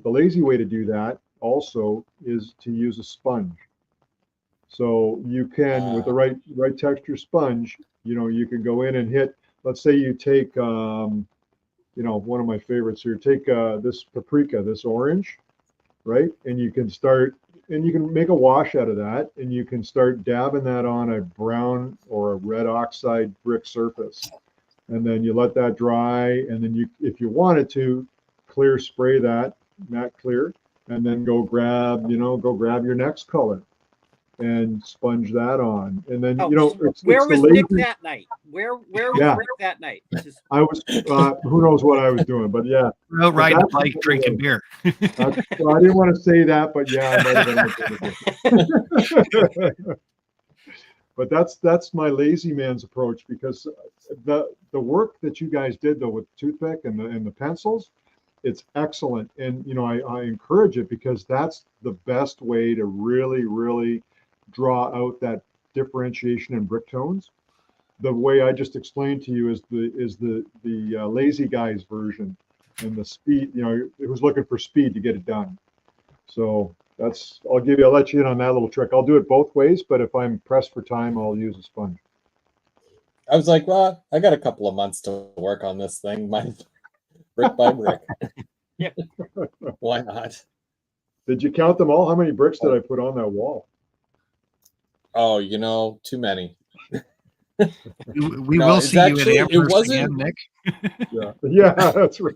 Speaker 2: lazy way to do that also is to use a sponge. So you can, with the right texture sponge, you can go in and hit. Let's say you take, one of my favorites here. Take this paprika, this orange, right? And you can start, and you can make a wash out of that, and you can start dabbing that on a brown or a red oxide brick surface, and then you let that dry, and then if you wanted to, clear spray that matte clear, and then go grab your next color and sponge that on, and then
Speaker 4: where
Speaker 2: it's
Speaker 4: was
Speaker 2: the
Speaker 4: Nick
Speaker 2: lazy.
Speaker 4: that night? Where was
Speaker 2: Yeah.
Speaker 4: Nick that night? Just,
Speaker 2: I was who knows what I was doing, but yeah,
Speaker 3: we're out riding a
Speaker 2: that's
Speaker 3: bike,
Speaker 2: the
Speaker 3: drinking
Speaker 2: way.
Speaker 3: beer.
Speaker 2: Well, I didn't want to say that, but yeah, I might have been. But that's my lazy man's approach, because the work that you guys did though with toothpick and the pencils, it's excellent, and I encourage it, because that's the best way to really draw out that differentiation in brick tones. The way I just explained to you is the lazy guy's version, and the speed. It was looking for speed to get it done. So I'll let you in on that little trick. I'll do it both ways, but if I'm pressed for time, I'll use a sponge.
Speaker 1: I was like, well, I got a couple of months to work on this thing, brick by brick.
Speaker 4: Yep.
Speaker 1: Why not?
Speaker 2: Did you count them all? How many bricks did I put on that wall?
Speaker 1: Oh, too many.
Speaker 3: We
Speaker 1: No,
Speaker 3: will
Speaker 1: it's
Speaker 3: see you
Speaker 1: actually-
Speaker 3: at
Speaker 1: it
Speaker 3: Amherst
Speaker 1: wasn't-
Speaker 3: again, Nick.
Speaker 2: Yeah, that's right.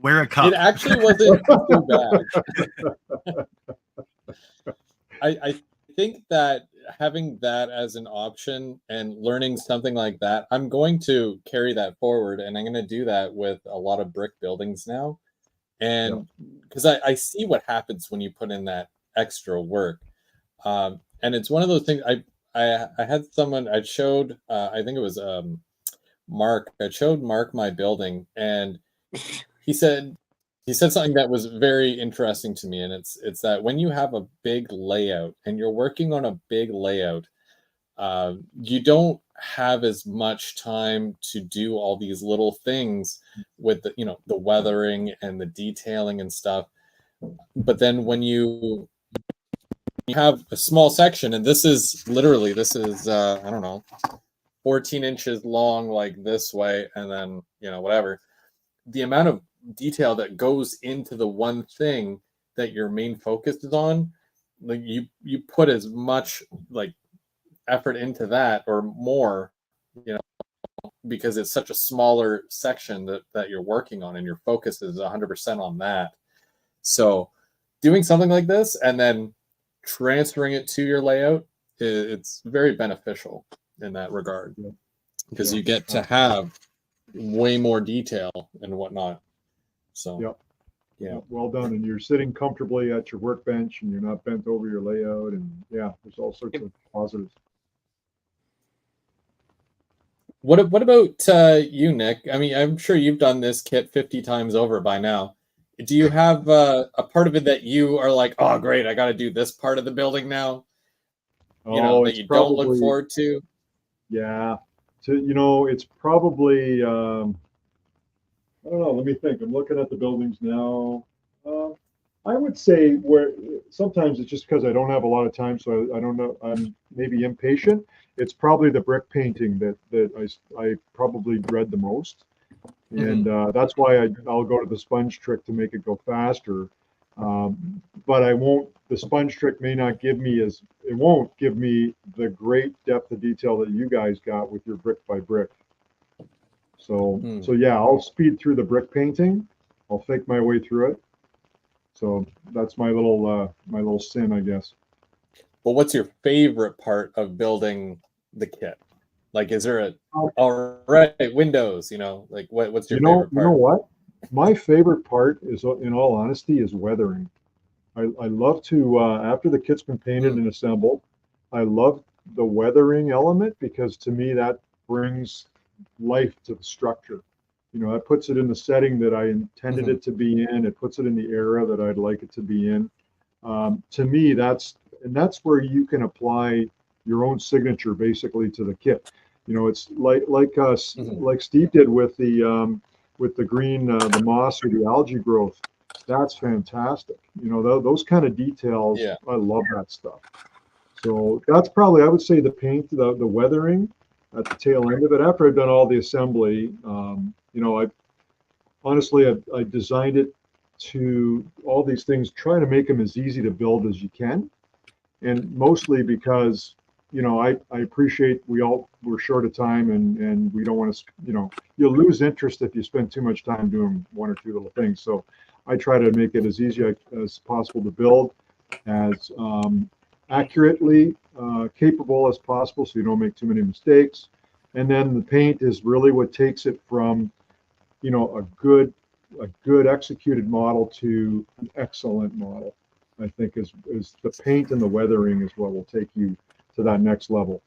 Speaker 3: Wear a cup.
Speaker 1: It actually wasn't too bad. I think that having that as an option and learning something like that, I'm going to carry that forward, and I'm going to do that with a lot of brick buildings now. And because I see what happens when you put in that extra work. And it's one of those things. I had someone, I showed, I think it was Mark. I showed Mark my building, and he said something that was very interesting to me, and it's that when you have a big layout and you're working on a big layout, you don't have as much time to do all these little things with the weathering and the detailing and stuff. But then when you have a small section, and this is I don't know, 14 inches long, like this way, and then whatever, the amount of detail that goes into the one thing that your main focus is on, like you put as much like effort into that or more, because it's such a smaller section that you're working on, and your focus is 100% on that. So doing something like this and then transferring it to your layout, it's very beneficial in that regard, because you get to have way more detail and whatnot. So yeah,
Speaker 2: well done. And you're sitting comfortably at your workbench, and you're not bent over your layout, and there's all sorts of positives.
Speaker 1: What about you, Nick? I mean, I'm sure you've done this kit 50 times over by now. Do you have a part of it that you are like, oh, great, I got to do this part of the building now? That you don't look forward to?
Speaker 2: Yeah. It's probably, I don't know, let me think. I'm looking at the buildings now. I would say where sometimes it's just because I don't have a lot of time, so I don't know. I'm maybe impatient. It's probably the brick painting that I probably dread the most, and that's why I'll go to the sponge trick to make it go faster. But I won't. The sponge trick may not give me it won't give me the great depth of detail that you guys got with your brick by brick. So yeah, I'll speed through the brick painting. I'll fake my way through it. So that's my little sin, I guess.
Speaker 1: Well, what's your favorite part of building the kit? Like, is there all right, windows, like what's your favorite part?
Speaker 2: You know what? My favorite part is, in all honesty, is weathering. I love to, after the kit's been painted and assembled, I love the weathering element because to me that brings life to the structure. You know, that puts it in the setting that I intended it to be in. It puts it in the era that I'd like it to be in. To me, that's where you can apply your own signature basically to the kit. You know, it's like Steve did with the green, the moss or the algae growth. That's fantastic. You know, those kind of details.
Speaker 1: Yeah.
Speaker 2: I love that stuff. So that's probably, I would say, the paint, the weathering at the tail end of it. After I've done all the assembly, you know, I designed it to all these things, trying to make them as easy to build as you can, and mostly because, you know, I appreciate we're short of time, and we don't want to, you know, you'll lose interest if you spend too much time doing one or two little things. So I try to make it as easy as possible to build, as accurately capable as possible, so you don't make too many mistakes. And then the paint is really what takes it from, you know, a good executed model to an excellent model. I think is the paint and the weathering is what will take you to that next level.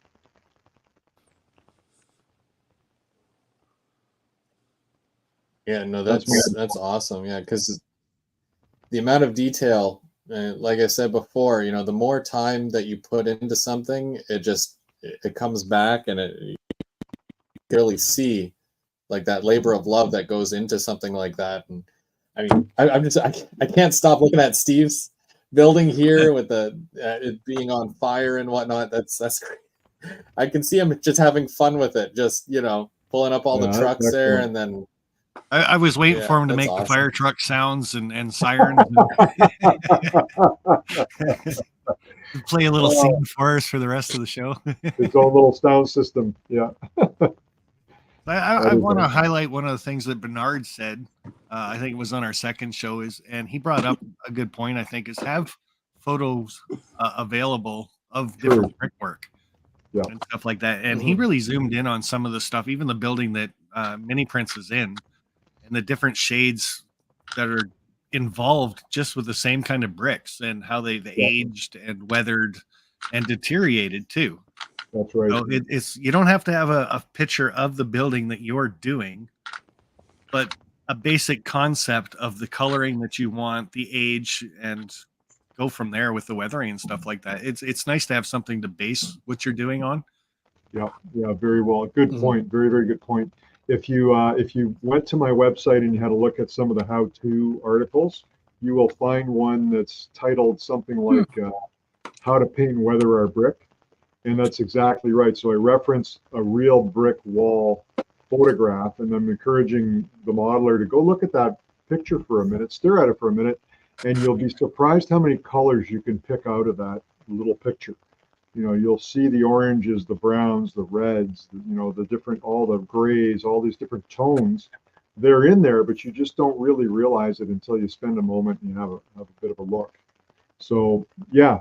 Speaker 1: Yeah, no, that's awesome. Yeah, because the amount of detail, like I said before, you know, the more time that you put into something, it comes back, and you can really see like that labor of love that goes into something like that. And I mean, I can't stop looking at Steve's building here with it being on fire and whatnot. That's great. I can see him just having fun with it, just, you know, pulling up all the trucks there, and then
Speaker 3: I was waiting for him to make the fire truck sounds and sirens. Play a little scene for us for the rest of the show.
Speaker 2: Its own little sound system. Yeah.
Speaker 3: I want to highlight one of the things that Bernard said. I think it was on our second show, and he brought up a good point. I think is have photos available of different brickwork and stuff like that. And he really zoomed in on some of the stuff, even the building that Mini Prince is in, and the different shades that are involved just with the same kind of bricks and how they've aged and weathered and deteriorated too.
Speaker 2: That's right.
Speaker 3: So it's you don't have to have a picture of the building that you're doing, but a basic concept of the coloring that you want, the age, and go from there with the weathering and stuff like that. It's nice to have something to base what you're doing on.
Speaker 2: Yeah, very well. Good point. Very, very good point. If you went to my website and you had a look at some of the how-to articles, you will find one that's titled something like "How to Paint and Weather Our Brick." And that's exactly right. So I reference a real brick wall photograph, and I'm encouraging the modeler to go look at that picture for a minute, stare at it for a minute, and you'll be surprised how many colors you can pick out of that little picture. You know, you'll see the oranges, the browns, the reds, you know, all the grays, all these different tones. They're in there, but you just don't really realize it until you spend a moment and you have a bit of a look. So yeah,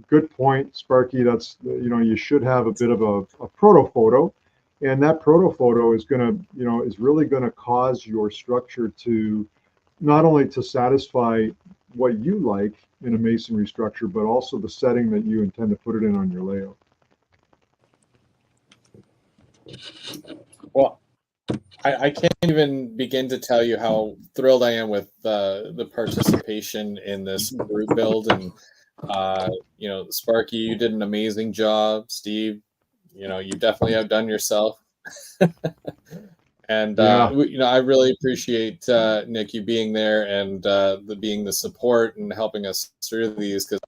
Speaker 2: good point, Sparky. That's, you know, you should have a bit of a proto photo, and that proto photo is really going to cause your structure to not only to satisfy what you like in a masonry structure, but also the setting that you intend to put it in on your layout.
Speaker 1: Well, I can't even begin to tell you how thrilled I am with the participation in this group build. And you know, Sparky, you did an amazing job. Steve, you know, you definitely outdone yourself. And you know, I really appreciate Nick, you being there, and being the support and helping us through these. Because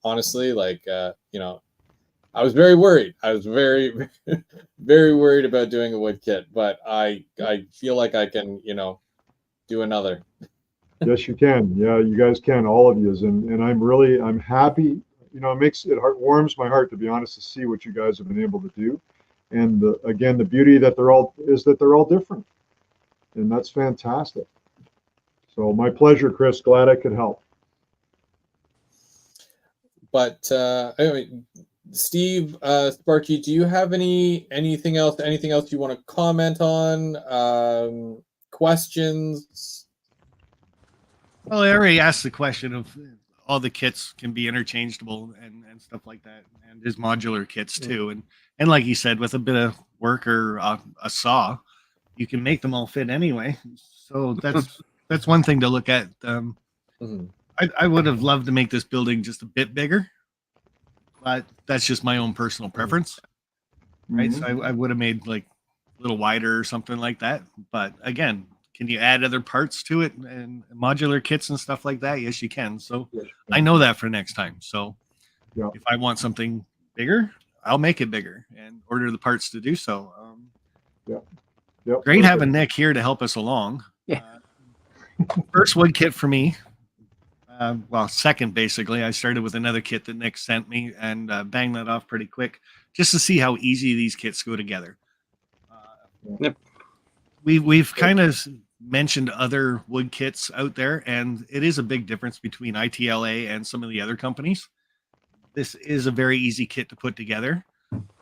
Speaker 1: honestly, like you know, I was very worried. I was very, very worried about doing a wood kit, but I feel like I can, you know, do another.
Speaker 2: Yes, you can. Yeah, you guys can, all of you. And I'm happy. You know, warms my heart, to be honest, to see what you guys have been able to do. And again, the beauty that they're all different, and that's fantastic. So my pleasure, Chris. Glad I could help.
Speaker 1: But anyway, Steve, Sparky, do you have anything else you want to comment on? Questions?
Speaker 3: Well, I already asked the question of all the kits can be interchangeable and stuff like that, and there's modular kits too. And like you said, with a bit of work or a saw, you can make them all fit anyway. So that's one thing to look at. I would have loved to make this building just a bit bigger, but that's just my own personal preference, right? So I would have made like a little wider or something like that. But again, can you add other parts to it and modular kits and stuff like that? Yes, you can. So I know that for next time. So if I want something bigger, I'll make it bigger and order the parts to do so. Great having Nick here to help us along.
Speaker 4: Yeah.
Speaker 3: First wood kit for me. Well, second, basically. I started with another kit that Nick sent me and banged that off pretty quick just to see how easy these kits go together. We've kind of mentioned other wood kits out there, and it is a big difference between ITLA and some of the other companies. This is a very easy kit to put together.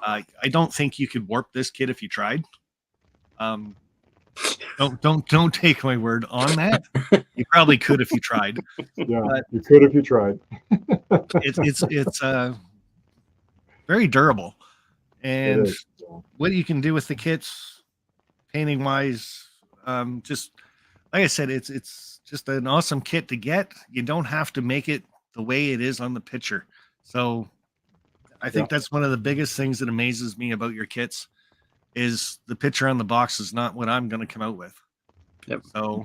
Speaker 3: I don't think you could warp this kit if you tried. Don't take my word on that. You probably could if you tried.
Speaker 2: Yeah, you could if you tried.
Speaker 3: It's very durable, and what you can do with the kits, painting wise, just like I said, it's just an awesome kit to get. You don't have to make it the way it is on the picture. So I think that's one of the biggest things that amazes me about your kits is the picture on the box is not what I'm going to come out with. So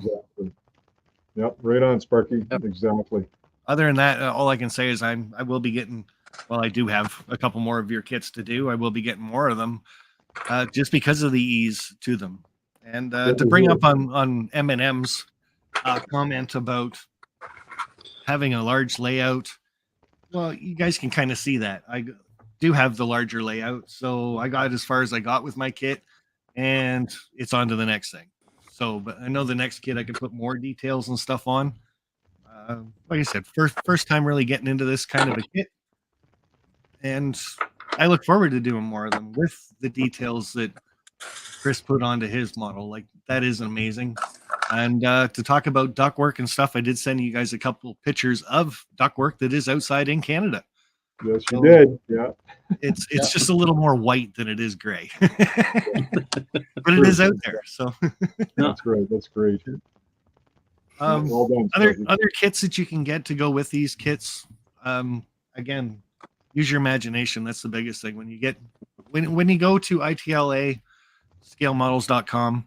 Speaker 2: right on, Sparky. Exactly.
Speaker 3: Other than that, all I can say is I will be getting, well, I do have a couple more of your kits to do. I will be getting more of them just because of the ease to them. And to bring up on M&M's comment about having a large layout, well, you guys can kind of see that. I do have the larger layout, so I got as far as I got with my kit, and it's on to the next thing. So, but I know the next kit I can put more details and stuff on. Like I said, first time really getting into this kind of a kit, and I look forward to doing more of them with the details that Chris put onto his model. Like that is amazing. And to talk about ductwork and stuff, I did send you guys a couple pictures of ductwork that is outside in Canada.
Speaker 2: Yes, you did. Yeah.
Speaker 3: It's just a little more white than it is gray, but it is out there. So
Speaker 2: that's great. That's great.
Speaker 3: Well done, other kits that you can get to go with these kits. Again, use your imagination. That's the biggest thing. When you go to ITLA scalemodels.com,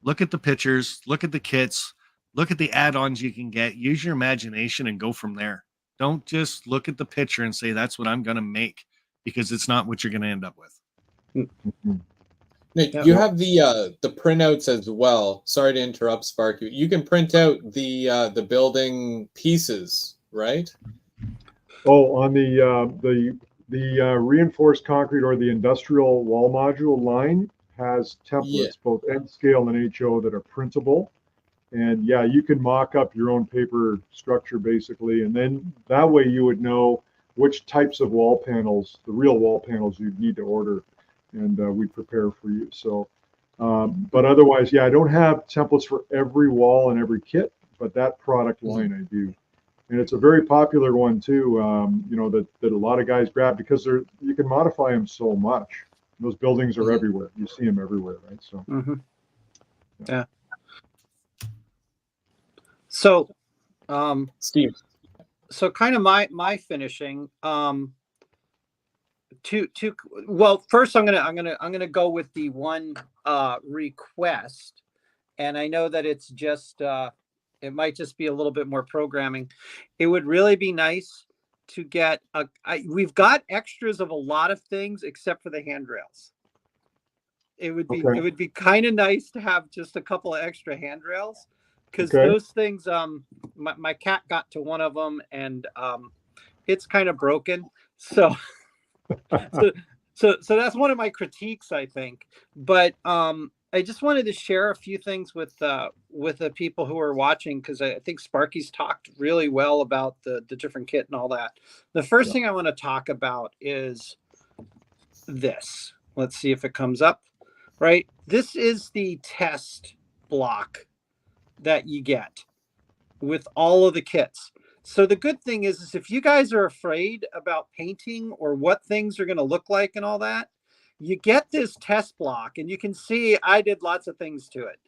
Speaker 3: look at the pictures, look at the kits, look at the add-ons you can get, use your imagination and go from there. Don't just look at the picture and say, that's what I'm going to make, because it's not what you're going to end up with.
Speaker 1: Nick, you have the printouts as well. Sorry to interrupt, Spark. You can print out the building pieces, right?
Speaker 2: Oh, on the reinforced concrete or the industrial wall module line has templates, both N scale and HO, that are printable. And yeah, you can mock up your own paper structure basically, and then that way you would know which types of wall panels, the real wall panels, you'd need to order, and we prepare for you. So, but otherwise, yeah, I don't have templates for every wall and every kit, but that product line I do, and it's a very popular one too. That a lot of guys grab because you can modify them so much. Those buildings are everywhere. You see them everywhere, right? So,
Speaker 4: yeah. So,
Speaker 1: Steve.
Speaker 4: So kind of my finishing. Well, first I'm gonna go with the one request, and I know that it's just it might just be a little bit more programming. It would really be nice to get we've got extras of a lot of things except for the handrails. It would be kind of nice to have just a couple of extra handrails, because those things, my cat got to one of them and it's kind of broken. So that's one of my critiques, I think. But I just wanted to share a few things with the people who are watching, because I think Sparky's talked really well about the different kit and all that. The first thing I want to talk about is this. Let's see if it comes up. Right. This is the test block that you get with all of the kits. So the good thing is if you guys are afraid about painting or what things are going to look like and all that, you get this test block and you can see I did lots of things to it.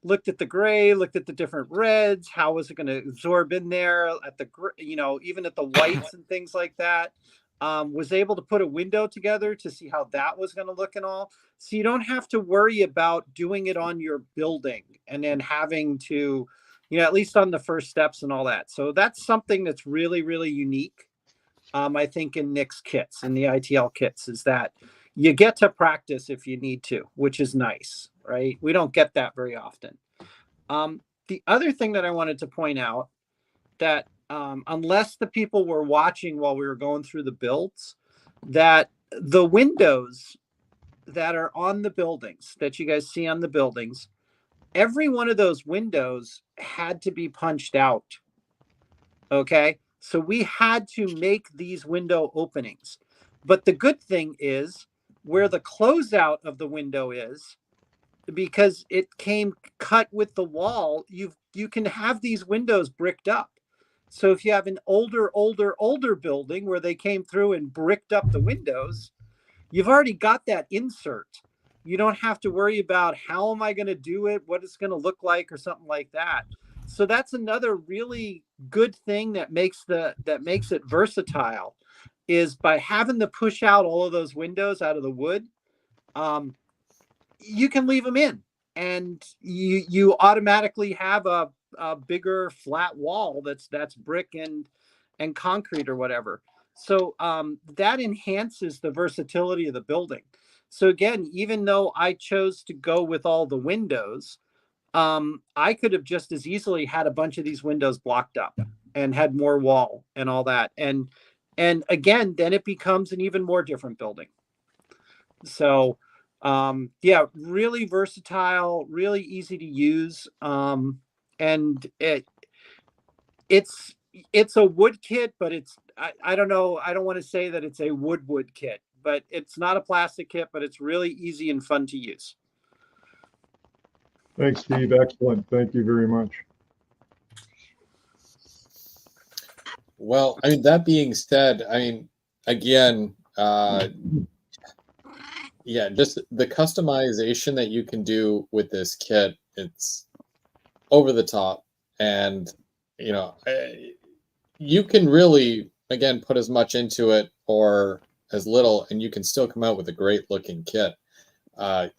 Speaker 4: Looked at the gray, looked at the different reds, how was it going to absorb in there at the, even at the whites and things like that. Was able to put a window together to see how that was going to look and all. So you don't have to worry about doing it on your building and then having to, at least on the first steps and all that. So that's something that's really, really unique. I think in Nick's kits, in the ITL kits, is that you get to practice if you need to, which is nice, right? We don't get that very often. The other thing that I wanted to point out that unless the people were watching while we were going through the builds, that the windows that are on the buildings that you guys see on the buildings, every one of those windows had to be punched out. Okay. So we had to make these window openings. But the good thing is where the closeout of the window is, because it came cut with the wall, you can have these windows bricked up. So if you have an older building where they came through and bricked up the windows, you've already got that insert. You don't have to worry about how am I going to do it, what it's going to look like, or something like that. So that's another really good thing that makes it versatile, is by having to push out all of those windows out of the wood. You can leave them in, and you automatically have a bigger flat wall that's brick and concrete or whatever. So that enhances the versatility of the building. So again, even though I chose to go with all the windows, I could have just as easily had a bunch of these windows blocked up and had more wall and all that. And again, then it becomes an even more different building. So yeah, really versatile, really easy to use. And it's a wood kit, but I don't know. I don't want to say that it's a wood kit, but it's not a plastic kit, but it's really easy and fun to use.
Speaker 2: Thanks, Steve. Excellent. Thank you very much.
Speaker 1: Well, I mean, that being said, I mean, again, yeah, just the customization that you can do with this kit, it's over the top. And, you can really, again, put as much into it or as little, and you can still come out with a great looking kit.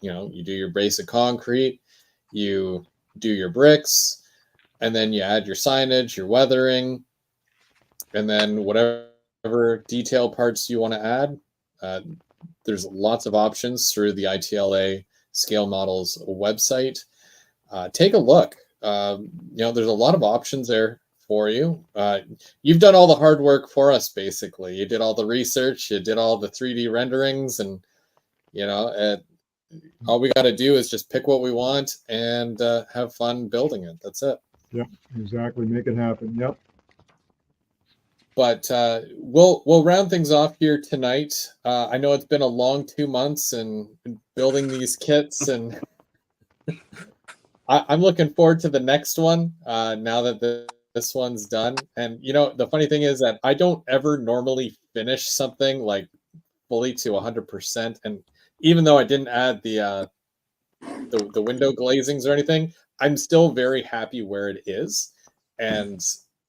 Speaker 1: You do your basic concrete, you do your bricks, and then you add your signage, your weathering, and then whatever detail parts you want to add. There's lots of options through the ITLA Scale Models website. Take a look. There's a lot of options there for you. You've done all the hard work for us, basically. You did all the research, you did all the 3D renderings, and all we got to do is just pick what we want and have fun building it. That's it.
Speaker 2: Yep, exactly. Make it happen. Yep.
Speaker 1: But we'll round things off here tonight. I know it's been a long 2 months and building these kits, and I'm looking forward to the next one now that this one's done. And the funny thing is that I don't ever normally finish something like fully to 100%. And even though I didn't add the window glazings or anything, I'm still very happy where it is. And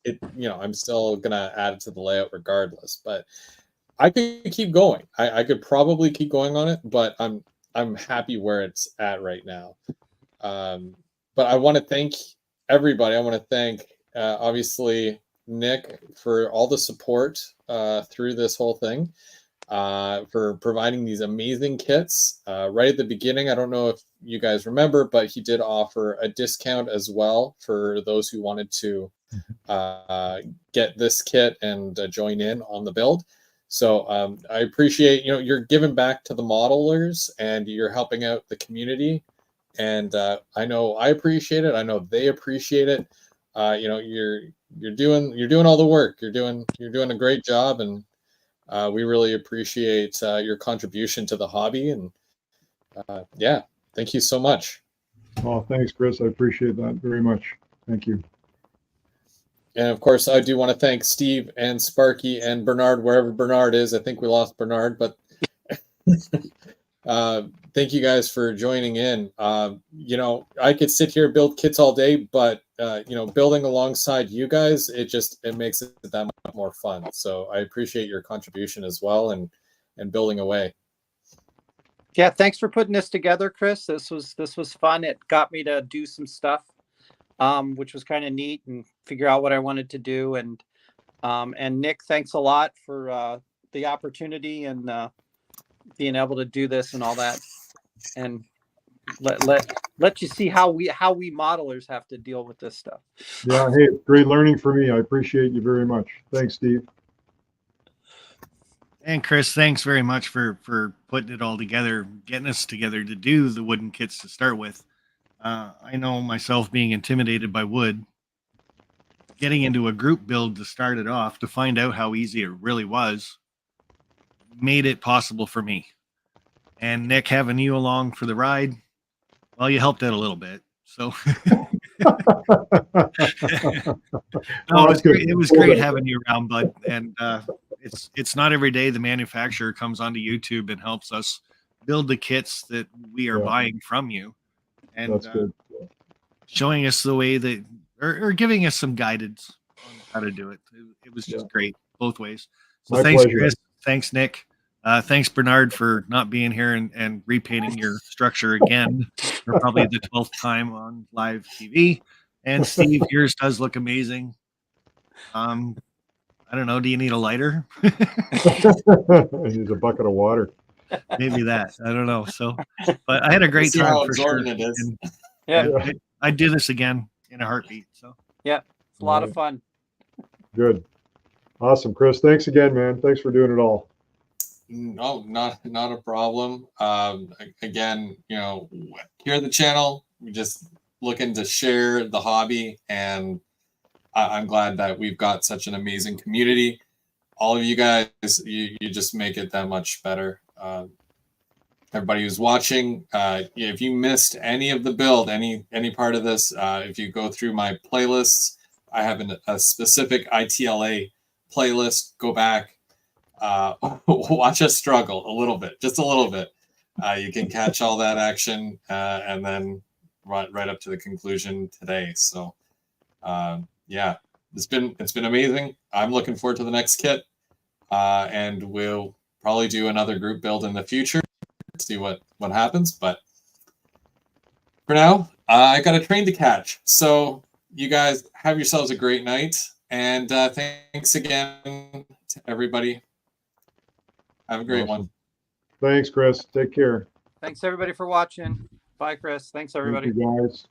Speaker 1: I'm still gonna add it to the layout regardless. But I could keep going. I could probably keep going on it, but I'm happy where it's at right now. But I want to thank everybody. I want to thank obviously Nick for all the support through this whole thing, for providing these amazing kits right at the beginning. I don't know if you guys remember, but he did offer a discount as well for those who wanted to get this kit and join in on the build. So I appreciate, you're giving back to the modelers and you're helping out the community. And I know I appreciate it. I know they appreciate it. You're doing all the work. You're doing a great job, and we really appreciate your contribution to the hobby. And yeah, thank you so much.
Speaker 2: Oh, thanks, Chris. I appreciate that very much. Thank you.
Speaker 1: And of course, I do want to thank Steve and Sparky and Bernard, wherever Bernard is. I think we lost Bernard, but thank you guys for joining in. I could sit here and build kits all day, but building alongside you guys, it makes it that much more fun. So I appreciate your contribution as well, and building away.
Speaker 4: Yeah, thanks for putting this together, Chris. This was fun. It got me to do some stuff, which was kind of neat, and figure out what I wanted to do. And Nick, thanks a lot for the opportunity and being able to do this and all that, and let you see how we modelers have to deal with this stuff.
Speaker 2: Yeah, hey, great learning for me. I appreciate you very much. Thanks, Steve.
Speaker 3: And Chris, thanks very much for putting it all together, getting us together to do the wooden kits to start with. I know myself, being intimidated by wood, getting into a group build to start it off, to find out how easy it really was, made it possible for me. And Nick, having you along for the ride, well, you helped out a little bit. So it was great having you around, bud. And it's not every day the manufacturer comes onto YouTube and helps us build the kits that we are buying from you, and
Speaker 2: That's good.
Speaker 3: showing us the way that, or giving us some guidance on how to do it. It was just great both ways. So
Speaker 2: My
Speaker 3: thanks,
Speaker 2: pleasure.
Speaker 3: Chris. Thanks, Nick. Thanks, Bernard, for not being here and repainting your structure again for probably the 12th time on live TV. And Steve, yours does look amazing. I don't know. Do you need a lighter?
Speaker 2: He's a bucket of water.
Speaker 3: Maybe that. I don't know. So, but I had a great time for sure.
Speaker 1: It is.
Speaker 3: And I'd do this again in a heartbeat. So
Speaker 4: yeah, it's a lot of fun.
Speaker 2: Good. Awesome, Chris. Thanks again, man. Thanks for doing it all.
Speaker 1: No, not a problem. Again, here at the channel, we just looking to share the hobby, and I'm glad that we've got such an amazing community. All of you guys, you just make it that much better. Everybody who's watching, if you missed any of the build, any part of this, if you go through my playlists, I have a specific ITLA playlist. Go back, watch us struggle a little bit, just a little bit. You can catch all that action, and then right up to the conclusion today. So, yeah, it's been amazing. I'm looking forward to the next kit, and we'll probably do another group build in the future. See what happens, but for now, I got a train to catch. So you guys have yourselves a great night, and thanks again to everybody. Have a great one.
Speaker 2: Thanks, Chris. Take care.
Speaker 4: Thanks everybody for watching. Bye, Chris. Thanks everybody.
Speaker 2: Thank you, guys.